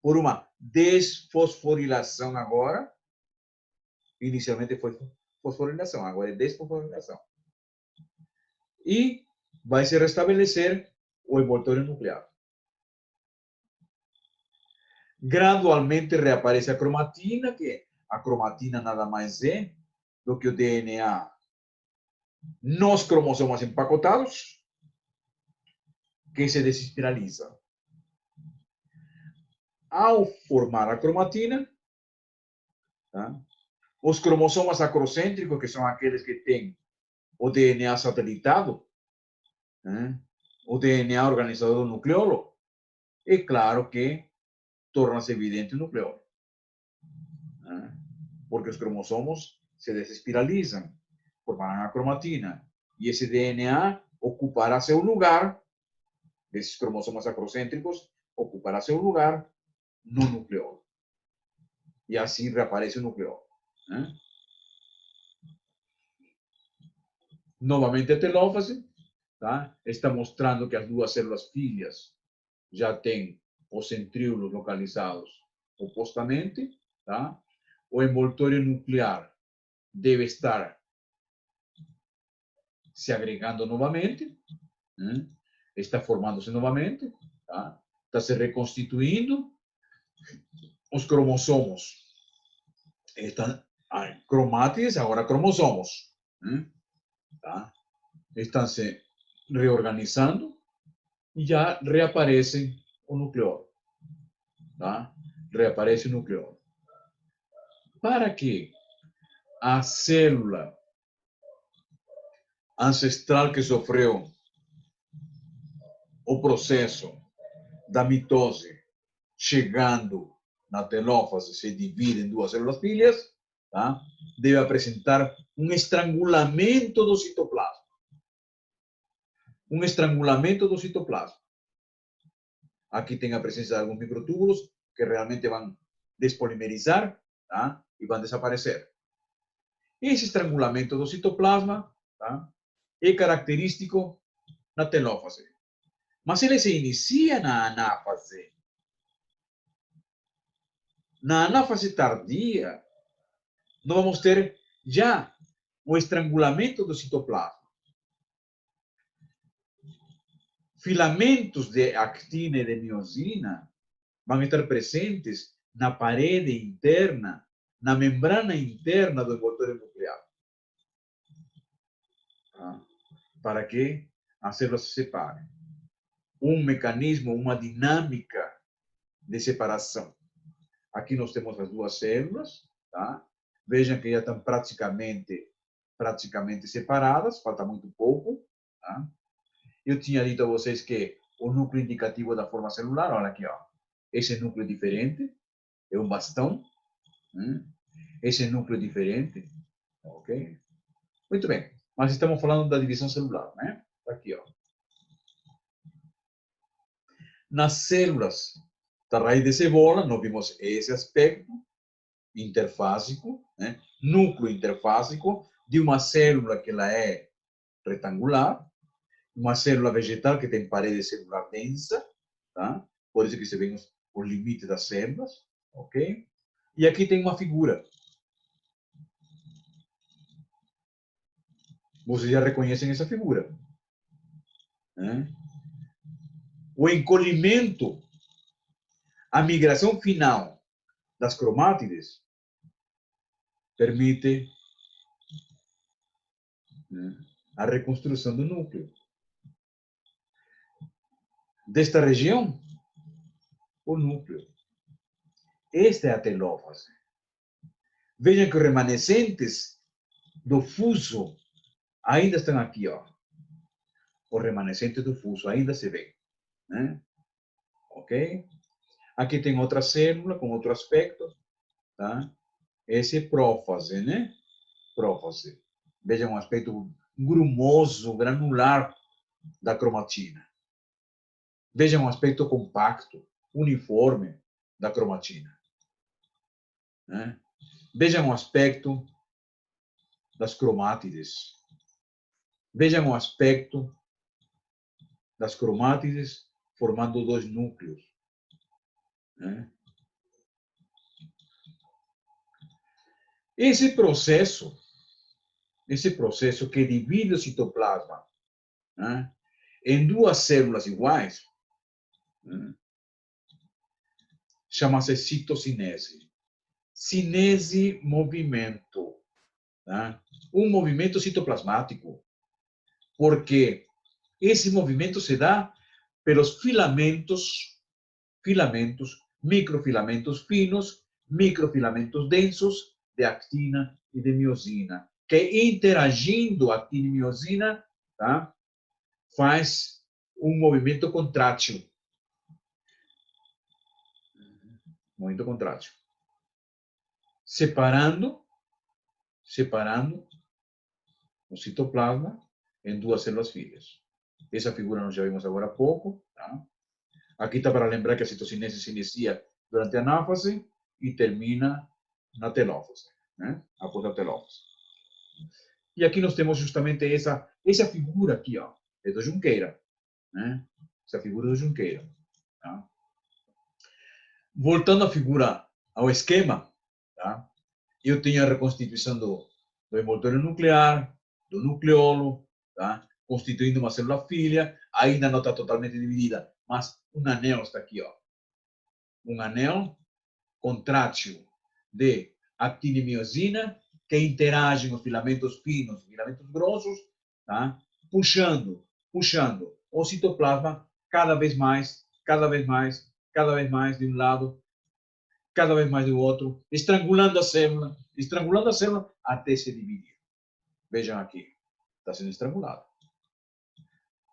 por uma desfosforilação agora. Inicialmente foi fosforilação, agora é desfosforilação. E vai se restabelecer o envoltório nuclear. Gradualmente reaparece a cromatina, que a cromatina nada mais é do que o DNA nos cromossomos empacotados, que se desespiraliza. Ao formar a cromatina, tá? Os cromossomas acrocêntricos, que são aqueles que têm o DNA satelitado, né? O DNA organizador do nucleolo, e claro que torna-se evidente o nucleolo, né? Porque os cromossomos se desespiralizam, formarão a cromatina, e esse DNA ocupará seu lugar, desses cromossomos acrocêntricos, ocupará seu lugar no nucleolo. E assim reaparece o nucleolo, né? Novamente a telófase, tá? Está mostrando que as duas células filhas já têm os centríolos localizados opostamente, tá? O envoltório nuclear deve estar se agregando novamente, né? Está formando-se novamente, tá? Está se reconstituindo, os cromossomos estão cromátides, agora cromossomos, né? Tá? Estão se reorganizando e já reaparece o nucleolo, tá? Reaparece o nucleolo. Para que a célula ancestral que sofreu o processo da mitose, chegando na telófase, se divide em duas células filhas, tá? Deve apresentar um estrangulamento do citoplasma. Um estrangulamento do citoplasma. Aqui tem a presença de alguns microtúbulos que realmente vão despolimerizar, tá? E vão desaparecer. Esse estrangulamento do citoplasma, tá? É característico na telófase. Mas ele se inicia na anáfase. Na anáfase tardia, nós vamos ter já o estrangulamento do citoplasma. Filamentos de actina e de miosina vão estar presentes na parede interna, na membrana interna do envoltório nuclear. Para que as células se separem. Um mecanismo, uma dinâmica de separação. Aqui nós temos as duas células, tá? Vejam que já estão praticamente separadas, falta muito pouco, tá? Eu tinha dito a vocês que o núcleo indicativo da forma celular, olha aqui, ó. Esse núcleo diferente é um bastão, né? Esse núcleo diferente, ok? Muito bem, mas estamos falando da divisão celular, né? Aqui, ó. Nas células da raiz de cebola, nós vimos esse aspecto interfásico, né? Núcleo interfásico de uma célula que ela é retangular, uma célula vegetal que tem parede celular densa, tá? Por isso que se vê o limite das células, ok? E aqui tem uma figura. Vocês já reconhecem essa figura, né? O encolhimento, a migração final das cromátides permite, né, a reconstrução do núcleo. Desta região, o núcleo. Esta é a telófase. Vejam que os remanescentes do fuso ainda estão aqui, ó. Os remanescentes do fuso ainda se vê, né? Ok? Aqui tem outra célula com outro aspecto, tá? Esse é prófase, né? Prófase. Vejam um aspecto grumoso, granular da cromatina. Vejam um aspecto compacto, uniforme da cromatina, né? Vejam um aspecto das cromátides. Vejam um aspecto das cromátides formando dois núcleos, né? Esse processo que divide o citoplasma, né, em duas células iguais, né, chama-se citocinese. Cinese, movimento, né? Um movimento citoplasmático, porque esse movimento se dá pelos microfilamentos finos, microfilamentos densos de actina e de miosina, que interagindo actina e miosina, tá, faz um movimento contrátil. movimiento contrátil. Separando o citoplasma em duas células filhas. Essa figura nós já vimos agora há pouco. Tá? Aqui está para lembrar que a citocinese se inicia durante a anáfase e termina na telófase, né? Após a telófase. E aqui nós temos justamente essa figura aqui, ó, é do Junqueira, né? Essa figura do Junqueira. Tá? Voltando à figura, ao esquema, tá? Eu tenho a reconstituição do envoltório nuclear, do nucleolo, tá? Constituindo uma célula filha, ainda não está totalmente dividida, mas um anel está aqui, ó. Um anel contrátil de actina e miosina que interagem os filamentos finos, os filamentos grossos, tá? puxando o citoplasma cada vez mais de um lado, cada vez mais do outro, estrangulando a célula até se dividir. Vejam aqui, está sendo estrangulado.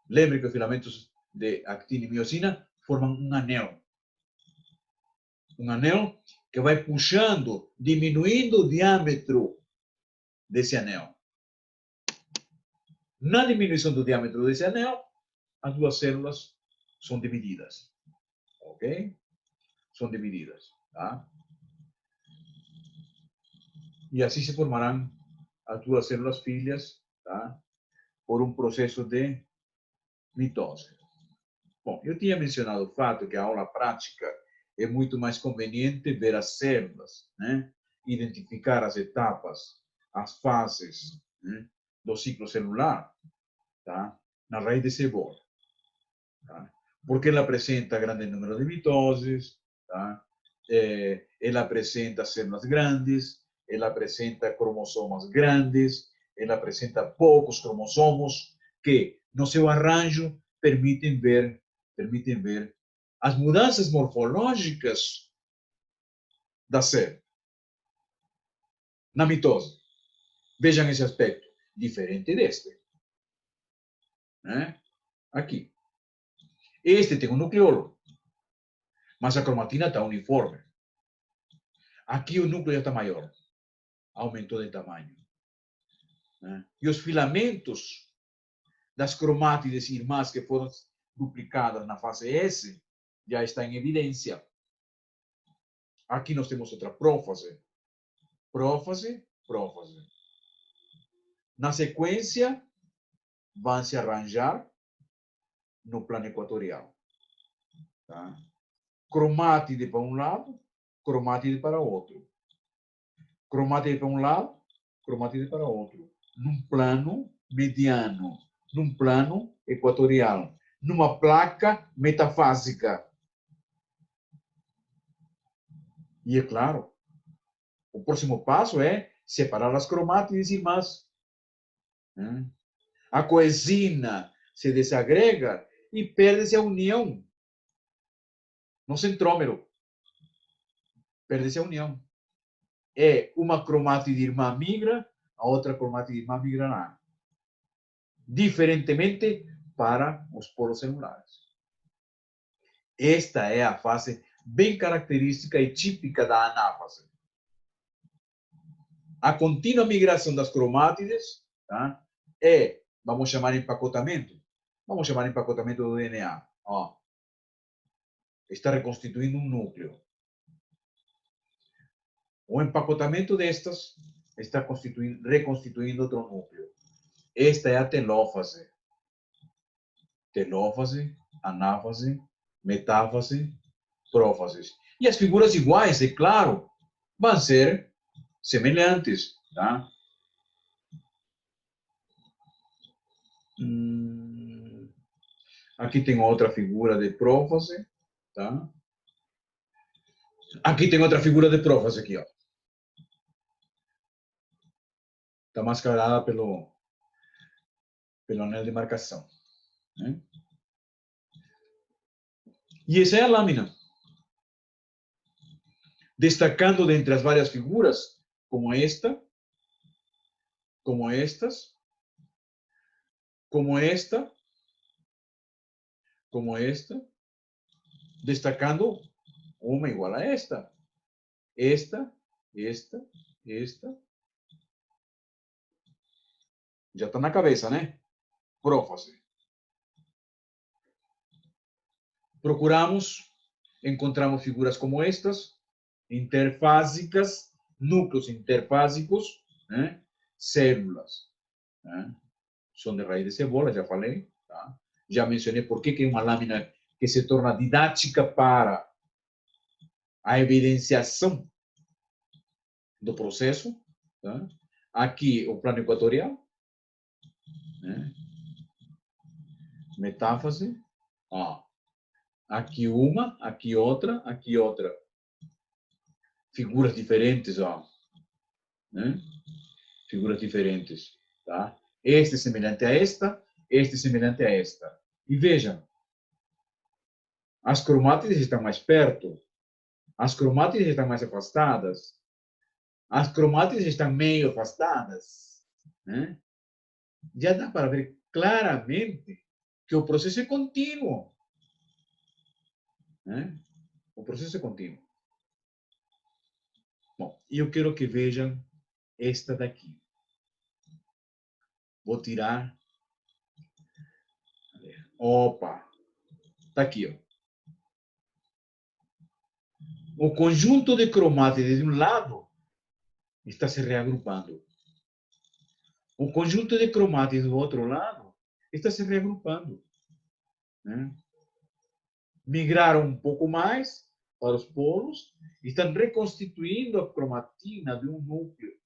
Lembre que os filamentos de actina e miosina formam um anel que vai puxando, diminuindo o diâmetro desse anel. Na diminuição do diâmetro desse anel, as duas células são divididas. Ok? São divididas. Tá? E assim se formarão as duas células filhas, tá? Por um processo de mitose. Bom, eu tinha mencionado o fato que a aula prática é muito mais conveniente ver as células, né? Identificar as etapas, as fases, né? Do ciclo celular, tá? Na raiz de cebola. Tá? Porque ela apresenta grande número de mitoses, tá? Ela apresenta células grandes, ela apresenta cromossomas grandes, ela apresenta poucos cromossomos que, no seu arranjo, permitem ver as mudanças morfológicas da célula na mitose. Vejam esse aspecto, diferente deste. Né? Aqui. Este tem um nucleolo, mas a cromatina está uniforme. Aqui o núcleo já está maior, aumentou de tamanho. Né? E os filamentos das cromátides irmãs que foram duplicadas na fase S já está em evidência. Aqui nós temos outra prófase. Prófase. Na sequência, vão se arranjar no plano equatorial. Tá? Cromátide para um lado, cromátide para outro. Cromátide para um lado, cromátide para outro. Num plano mediano, num plano equatorial, numa placa metafásica. E é claro, o próximo passo é separar as cromátides irmãs. A coenzina se desagrega e perde-se a união no centrômero. Perde-se a união. É uma cromátide irmã migra, a outra cromátide irmã migrará. Diferentemente para os polos celulares. Esta é a fase bem característica e típica da anáfase. A contínua migração das cromátides, tá? Vamos chamar empacotamento. Vamos chamar empacotamento do DNA. Ó, está reconstituindo um núcleo. O empacotamento destas está reconstituindo outro núcleo. Esta é a telófase. Telófase, anáfase, metáfase, prófase. E as figuras iguais, é claro, vão ser semelhantes. Tá? Aqui tem outra figura de prófase. Tá? Aqui tem outra figura de prófase. Aqui, ó. Está mascarada pelo anel de marcação. Né? E essa é a lâmina. Destacando dentre as várias figuras, como esta, como estas, como esta, como esta, destacando uma igual a esta. esta. Já está na cabeça, né? Prófase. Procuramos, encontramos figuras como estas, interfásicas, núcleos interfásicos, né? Células, né? São de raiz de cebola, já falei, tá? Já mencionei por que é uma lâmina que se torna didática para a evidenciação do processo, tá? Aqui o plano equatorial, né? Metáfase, ó. Aqui uma, aqui outra, aqui outra. Figuras diferentes, ó, né? Figuras diferentes, tá? Este semelhante a esta, este semelhante a esta. E vejam, as cromátides estão mais perto, as cromátides estão mais afastadas, as cromátides estão meio afastadas, né? Já dá para ver claramente que o processo é contínuo, né? O processo é contínuo. Bom, eu quero que vejam esta daqui. Vou tirar. Opa! Está aqui, ó. O conjunto de cromátides de um lado está se reagrupando. O conjunto de cromátides do outro lado está se reagrupando, né? Migraram um pouco mais para os polos e estão reconstituindo a cromatina de um núcleo.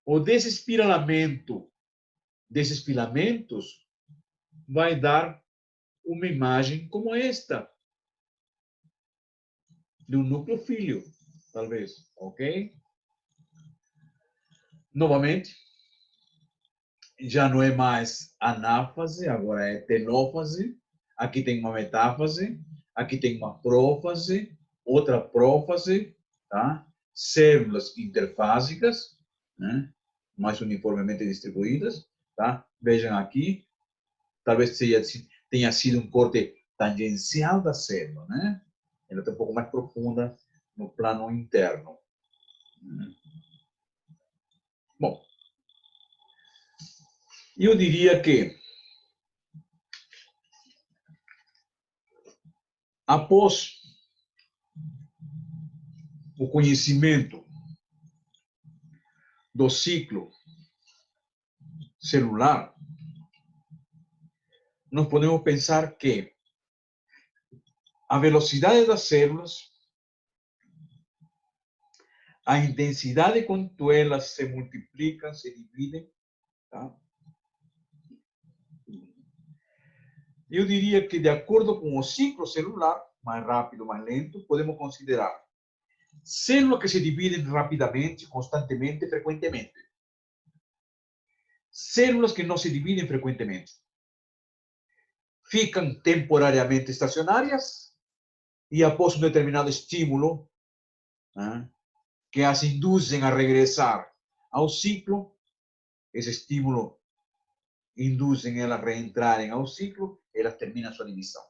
O desespiralamento desses filamentos vai dar uma imagem como esta, de um núcleo filho, talvez, ok? Novamente, já não é mais anáfase, agora é tenófase. Aqui tem uma metáfase, aqui tem uma prófase, outra prófase, tá? Células interfásicas, né? Mais uniformemente distribuídas, tá? Vejam aqui, talvez tenha sido um corte tangencial da célula, né? Ela está um pouco mais profunda no plano interno. Bom, eu diria que após o conhecimento do ciclo celular, nós podemos pensar que a velocidade das células, a intensidade quanto elas se multiplicam, se dividem, tá? Eu diria que, de acordo com o ciclo celular, mais rápido, mais lento, podemos considerar células que se dividem rapidamente, constantemente, frequentemente. Células que não se dividem frequentemente. Ficam temporariamente estacionárias e, após um determinado estímulo, né, que as induzem a regressar ao ciclo, esse estímulo induzem elas a reentrarem ao ciclo, elas terminam sua divisão.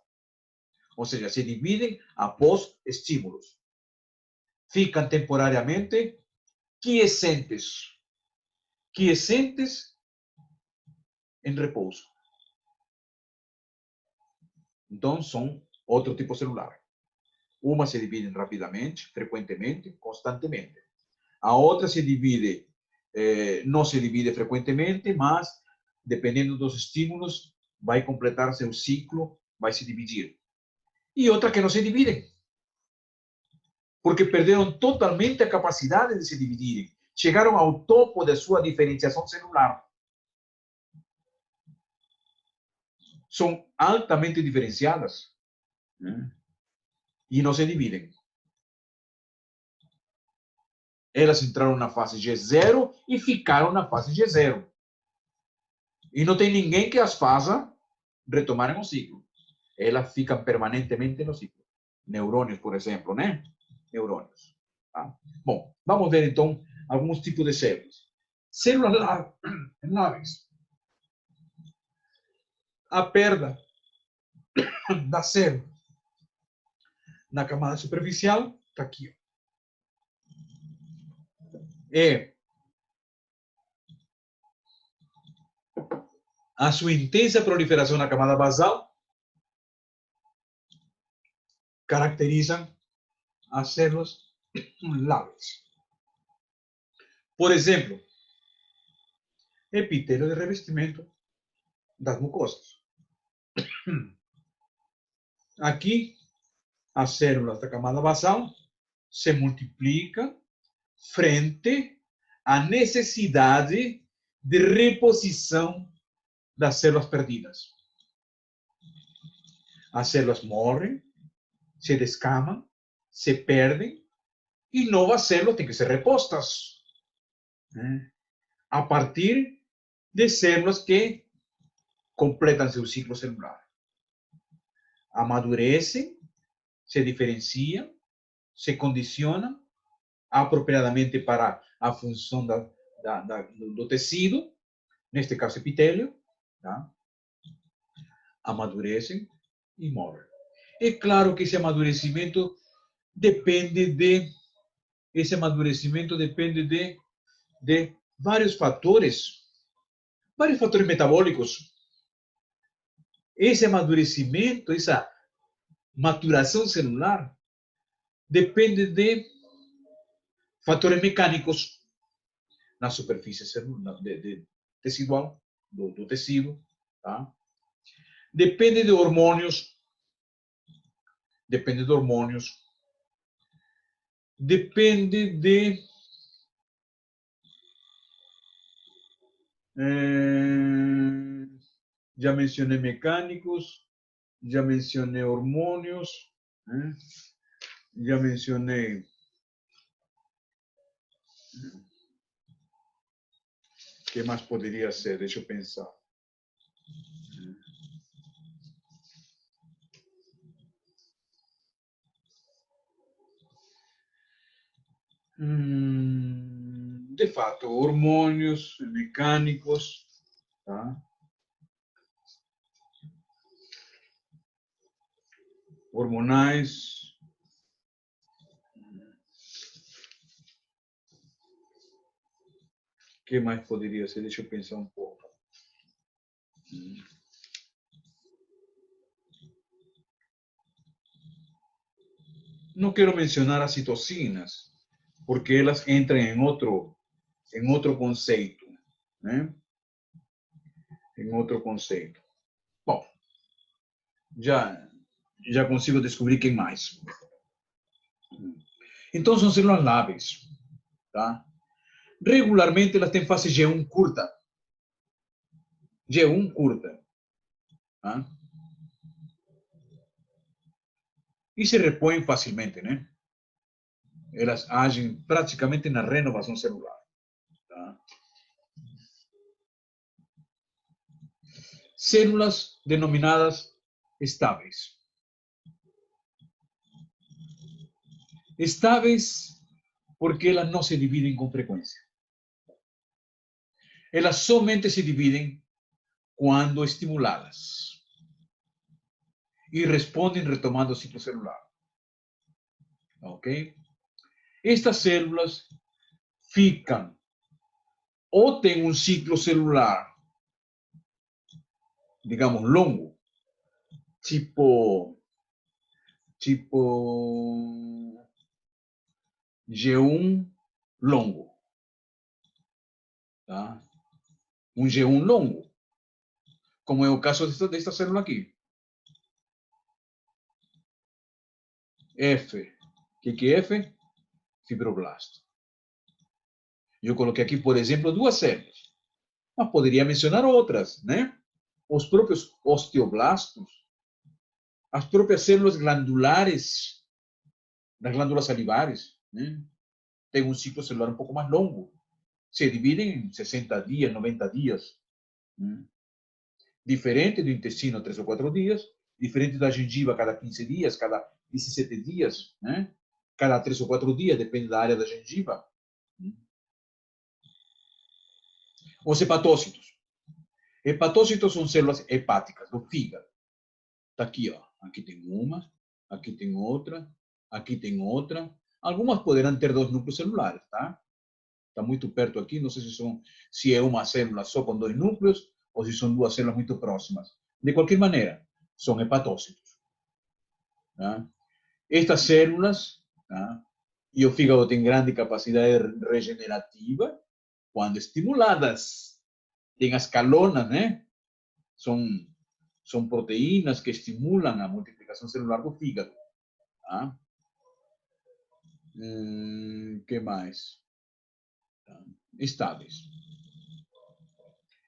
Ou seja, se dividem após estímulos. Ficam temporariamente quiescentes em repouso. Então, são outro tipo celular. Uma se divide rapidamente, frequentemente, constantemente. A outra se divide, não se divide frequentemente, mas, dependendo dos estímulos, vai completar seu ciclo, vai se dividir. E outra que não se dividem, porque perderam totalmente a capacidade de se dividirem. Chegaram ao topo da sua diferenciação celular. São altamente diferenciadas, né? E não se dividem. Elas entraram na fase G0 e ficaram na fase G0. E não tem ninguém que as faça retomarem o ciclo. Elas ficam permanentemente no ciclo. Neurônios, por exemplo, né? Neurônios. Tá? Bom, vamos ver então alguns tipos de células. Células láveis. A perda da célula na camada superficial está aqui. a sua intensa proliferação na camada basal caracterizam as células lábeis. Por exemplo, epitélio de revestimento das mucosas. Aqui, as células da camada basal se multiplicam frente à necessidade de reposição das células perdidas. As células morrem, se descamam, se perdem, e novas células têm que ser repostas, né? A partir de células que completam seu ciclo celular. Amadurecem, se diferenciam, se condicionam apropriadamente para a função do tecido, neste caso epitélio, tá? Amadurecem e morrem. É claro que esse amadurecimento depende de vários fatores metabólicos. Esse amadurecimento, essa maturação celular, depende de fatores mecânicos na superfície celular, tecidual, do tecido, tá? Depende de hormônios, depende de já mencionei mecânicos, já mencionei hormônios, né? Já mencionei o que mais poderia ser? Deixa eu pensar. De fato, hormônios mecânicos, tá? Hormonais. O que mais poderia ser? Deixa eu pensar um pouco. Não quero mencionar as citocinas, porque elas entram em outro conceito, né? Em outro conceito. Bom, já consigo descobrir quem mais. Então, são células lábeis, tá? Regularmente, elas têm fase G1 curta. G1 curta. Tá? E se repõem facilmente, né? Elas agem praticamente na renovação celular. Tá? Células denominadas estáveis. Estáveis porque elas não se dividem com frequência. Elas somente se dividem quando estimuladas e respondem retomando o ciclo celular. Ok? Estas células ficam ou têm um ciclo celular, digamos, longo, tipo G1 longo, tá? Um G1 longo, como é o caso desta célula aqui. F. O que é F? Fibroblasto. Eu coloquei aqui, por exemplo, duas células, mas poderia mencionar outras, né? Os próprios osteoblastos, as próprias células glandulares, das glândulas salivares, né? Tem um ciclo celular um pouco mais longo. Se dividem em 60 dias, 90 dias. Né? Diferente do intestino, 3 ou 4 dias. Diferente da gengiva, cada 15 dias, cada 17 dias. Né? Cada 3 ou 4 dias, depende da área da gengiva. Os hepatócitos. Hepatócitos são células hepáticas do fígado. Está aqui, ó. Aqui tem uma, aqui tem outra, aqui tem outra. Algumas poderão ter 2 núcleos celulares, tá? Está muito perto aqui, não sei se é uma célula só com dois núcleos ou se são duas células muito próximas. De qualquer maneira, são hepatócitos. Tá? Estas células, tá? E o fígado tem grande capacidade regenerativa quando estimuladas. Tem as calonas, né? São proteínas que estimulam a multiplicação celular do fígado. Tá? Que mais? Tá? Estáveis.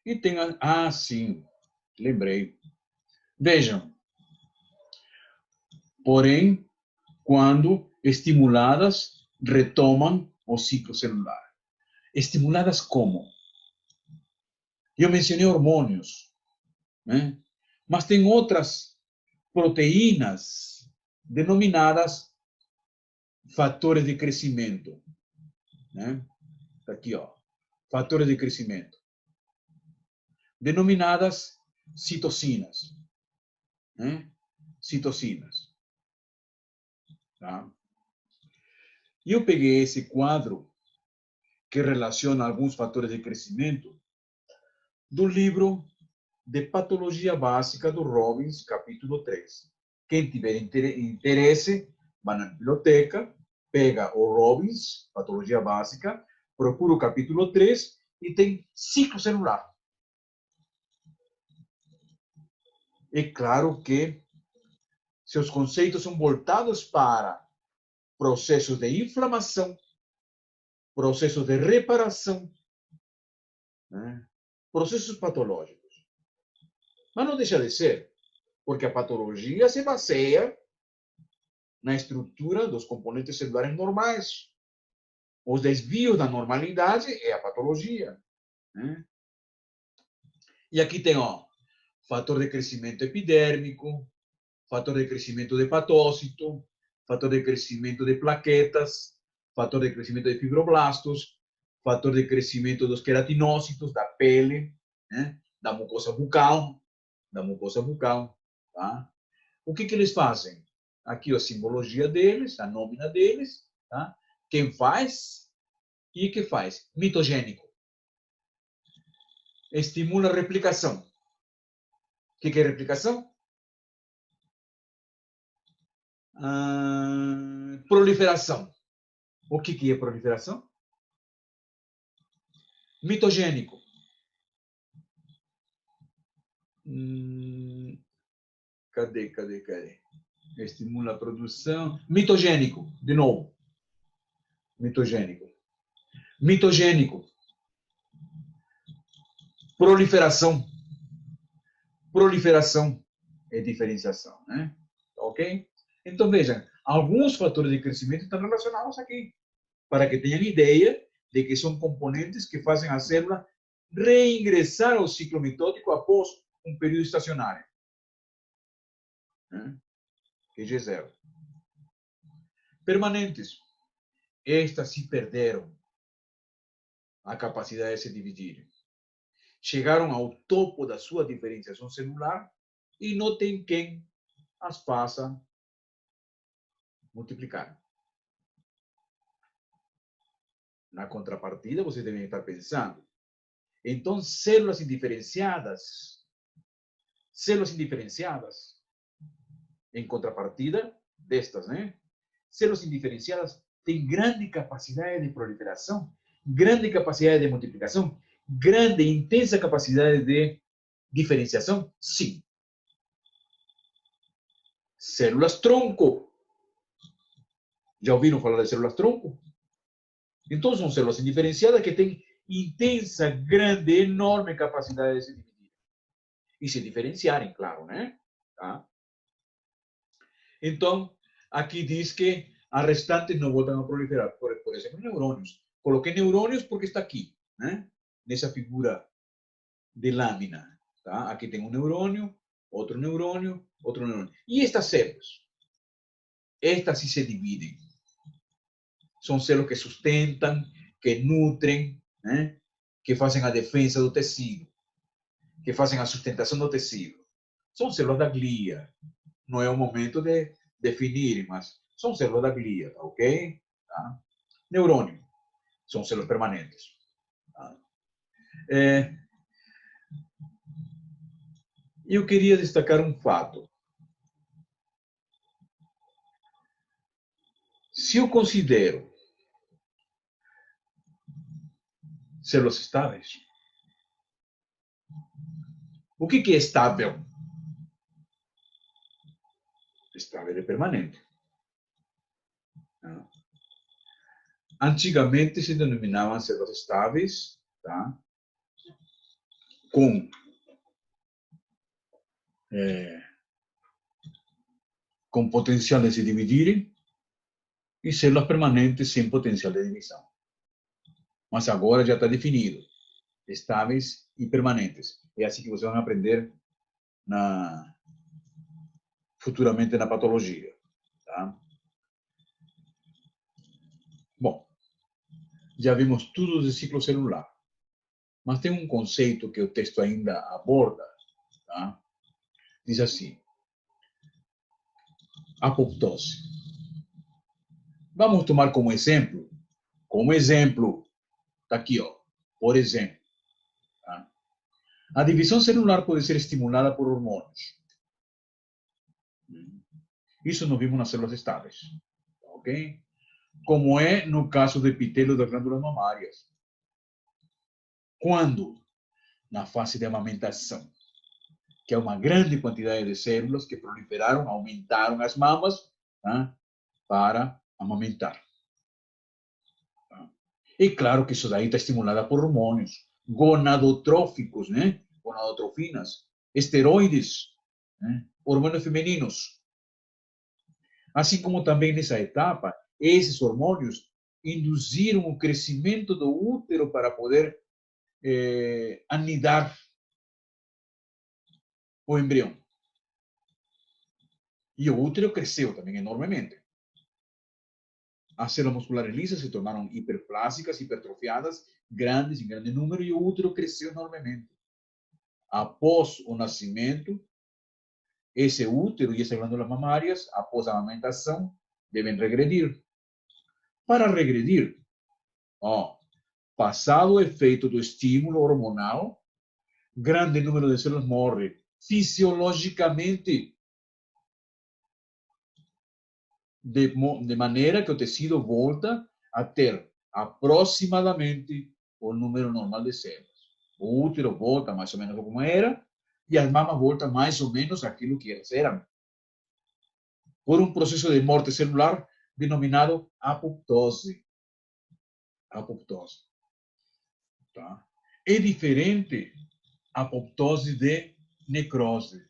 E tem sim, lembrei. Vejam, porém, quando estimuladas, retomam o ciclo celular. Estimuladas como? Eu mencionei hormônios, né? Mas tem outras proteínas denominadas fatores de crescimento, né? Tá aqui, ó, fatores de crescimento, denominadas citocinas, né? Citocinas, tá? E eu peguei esse quadro que relaciona alguns fatores de crescimento do livro de Patologia Básica do Robbins, capítulo 3. Quem tiver interesse, vai na biblioteca, pega o Robbins, Patologia Básica, procura o capítulo 3 e tem ciclo celular. É claro que seus conceitos são voltados para processos de inflamação, processos de reparação, né? Processos patológicos. Mas não deixa de ser, porque a patologia se baseia na estrutura dos componentes celulares normais. Os desvios da normalidade é a patologia, né? E aqui tem, ó, fator de crescimento epidérmico, fator de crescimento de hepatócito, fator de crescimento de plaquetas, fator de crescimento de fibroblastos, fator de crescimento dos queratinócitos, da pele, né? Da mucosa bucal, tá? O que eles fazem? Aqui a simbologia deles, a nómina deles, tá? Quem faz e que faz? Mitogênico. Estimula a replicação. O que é replicação? Proliferação. O que é proliferação? Mitogênico. Cadê? Estimula a produção. Mitogênico, de novo. Mitogênico. Proliferação. Proliferação é diferenciação, né? Ok? Então, vejam, alguns fatores de crescimento estão relacionados aqui, para que tenham ideia de que são componentes que fazem a célula reingressar ao ciclo mitótico após um período estacionário, né? Que é G0. Permanentes. Estas se perderam a capacidade de se dividir. Chegaram ao topo da sua diferenciação celular e não tem quem as faça multiplicar. Na contrapartida, vocês devem estar pensando, então células indiferenciadas, em contrapartida destas, né? Células indiferenciadas têm grande capacidade de proliferação, grande capacidade de multiplicação, grande e intensa capacidade de diferenciação? Sim. Células tronco. Já ouviram falar de células tronco? Então, são células indiferenciadas que têm intensa, grande, enorme capacidade de se dividir. E se diferenciarem, claro, né? Tá? Então, aqui diz que as restantes não voltam a proliferar. Por exemplo, neurônios. Coloquei neurônios porque está aqui, né? Nessa figura de lâmina. Tá? Aqui tem um neurônio, outro neurônio, outro neurônio. E estas células? Estas sí se dividen. São células que sustentam, que nutrem, né? Que fazem a defesa do tecido, que fazem a sustentação do tecido. São células da glia. Não é o momento de definir, mas são células da glia, tá ok? Tá? Neurônio. São células permanentes. Tá? Eu queria destacar um fato. Se eu considero células estáveis, o que é estável? Estável é permanente. Tá? Antigamente se denominavam células estáveis, tá? Com potencial de se dividirem, e células permanentes sem potencial de divisão. Mas agora já está definido, estáveis e permanentes. É assim que vocês vão aprender futuramente na patologia. Tá? Bom, já vimos tudo do ciclo celular, mas tem um conceito que o texto ainda aborda. Tá? Diz assim, apoptose. Vamos tomar como exemplo, está aqui, ó, por exemplo, tá? A divisão celular pode ser estimulada por hormônios. Isso nós vimos nas células estáveis, ok? Como é no caso do epitélio das glândulas mamárias. Quando? Na fase de amamentação, que é uma grande quantidade de células que proliferaram, aumentaram as mamas, tá? Para amamentar. Tá? E claro que isso daí está estimulada por hormônios gonadotróficos, né? Gonadotrofinas, esteroides, né? Hormônios femininos. Assim como também nessa etapa, esses hormônios induziram o crescimento do útero para poder anidar o embrião. E o útero cresceu também enormemente. As células musculares lisas se tornaram hiperplásicas, hipertrofiadas, grandes, em grande número, e o útero cresceu enormemente. Após o nascimento, esse útero e essas glândulas mamárias, após a amamentação, devem regredir. Para regredir, passado o efeito do estímulo hormonal, grande número de células morre fisiologicamente, de maneira que o tecido volta a ter aproximadamente o número normal de células. O útero volta mais ou menos como era e as mamas voltam mais ou menos aquilo que elas eram. Por um processo de morte celular denominado apoptose. Apoptose. Tá? É diferente a apoptose de necrose.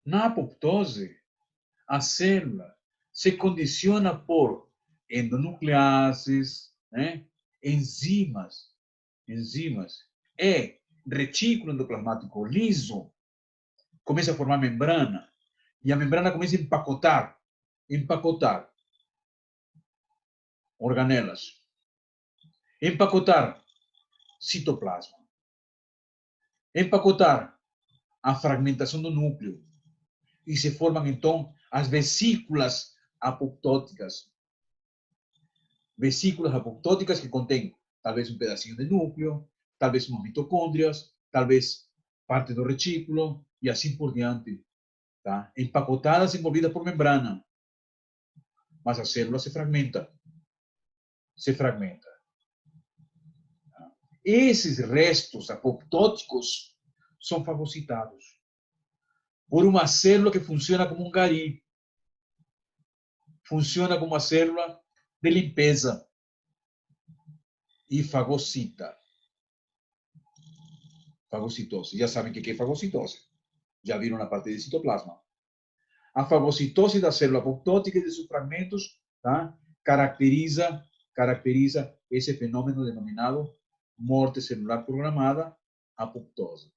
Na apoptose, a célula se condiciona por endonucleases, né? enzimas, e retículo endoplasmático liso começa a formar membrana e a membrana começa a empacotar organelas, empacotar citoplasma, empacotar a fragmentação do núcleo e se formam então as vesículas apoptóticas. Vesículas apoptóticas que contêm talvez um pedacinho de núcleo, talvez umas mitocôndrias, talvez parte do retículo e assim por diante. Tá? Empacotadas, envolvidas por membrana. Mas a célula se fragmenta. Tá? Esses restos apoptóticos são fagocitados por uma célula que funciona como um gari. Funciona como uma célula de limpeza e fagocita. Fagocitose. Já sabem o que é fagocitose. Já viram na parte de citoplasma. A fagocitose da célula apoptótica e de seus fragmentos, tá? caracteriza esse fenômeno denominado morte celular programada, apoptose.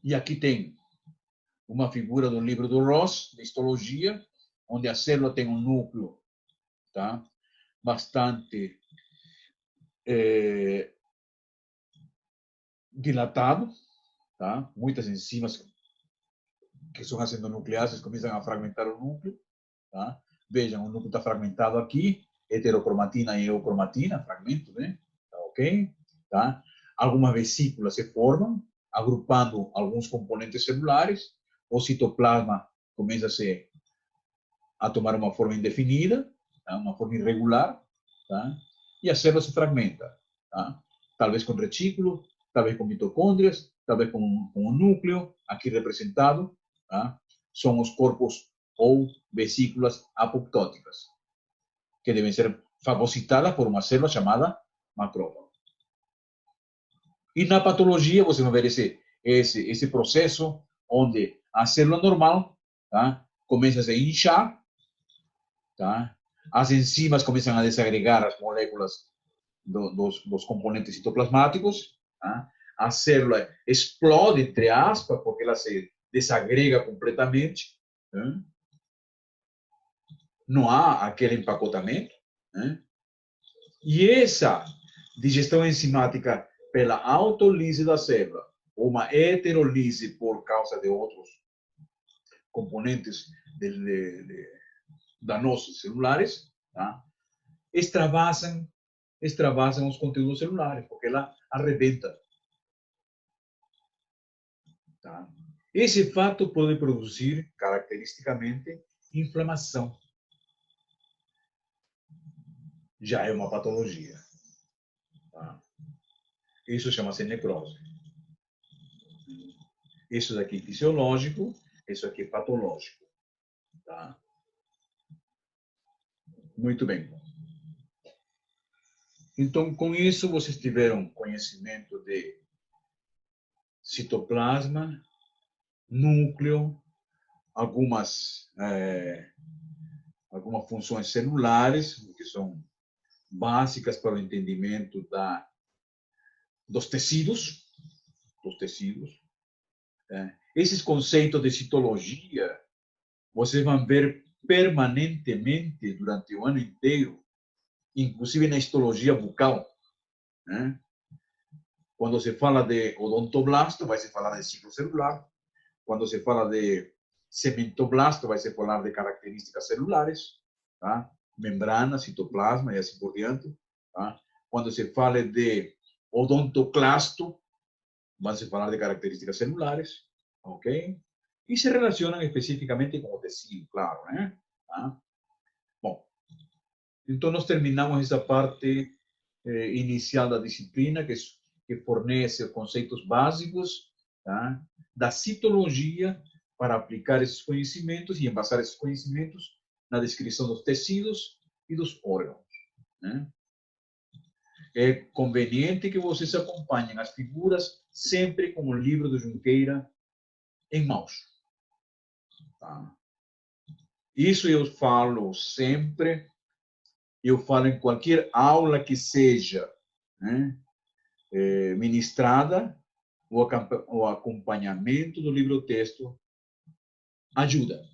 E aqui tem uma figura do livro do Ross, de histologia, onde a célula tem um núcleo, tá? Bastante dilatado, tá? Muitas enzimas que são as endonucleases começam a fragmentar o núcleo, tá? Vejam, o núcleo está fragmentado aqui, heterocromatina e eocromatina, fragmento, né? Tá ok? Tá? Algumas vesículas se formam, agrupando alguns componentes celulares, o citoplasma começa a tomar uma forma indefinida, tá? Uma forma irregular, tá? E a célula se fragmenta, tá? Talvez com retículo, talvez com mitocôndrias, talvez com um núcleo, aqui representado, tá? São os corpos ou vesículas apoptóticas, que devem ser fagocitadas por uma célula chamada macrófago. E na patologia, você vai ver esse processo onde a célula normal, tá, começa a se inchar, tá? As enzimas começam a desagregar as moléculas dos componentes citoplasmáticos, tá? A célula explode, entre aspas, porque ela se desagrega completamente, tá? Não há aquele empacotamento, né? E essa digestão enzimática pela autolise da célula, ou uma heterolise por causa de outros componentes danosos celulares, tá? extravasam os conteúdos celulares, porque ela arrebenta. Tá? Esse fato pode produzir, caracteristicamente, inflamação. Já é uma patologia. Tá? Isso chama-se necrose. Isso daqui é fisiológico, isso aqui é patológico. Tá? Muito bem. Então, com isso, vocês tiveram conhecimento de citoplasma, núcleo, algumas funções celulares, que são básicas para o entendimento dos tecidos. Esses conceitos de citologia, vocês vão ver permanentemente durante o ano inteiro, inclusive na histologia bucal. Né? Quando se fala de odontoblasto, vai se falar de ciclo celular. Quando se fala de cementoblasto, vai se falar de características celulares, tá? Membrana, citoplasma e assim por diante. Tá? Quando se fala de odontoclasto, vai se falar de características celulares, ok? E se relacionam especificamente com o tecido, claro, né? Tá? Bom, então nós terminamos essa parte inicial da disciplina, que fornece os conceitos básicos, tá? Da citologia, para aplicar esses conhecimentos e embasar esses conhecimentos na descrição dos tecidos e dos órgãos. Né? É conveniente que vocês acompanhem as figuras sempre com o livro do Junqueira em mãos. Tá? Isso eu falo sempre, eu falo em qualquer aula que seja, né, ministrada, o acompanhamento do livro-texto ajuda.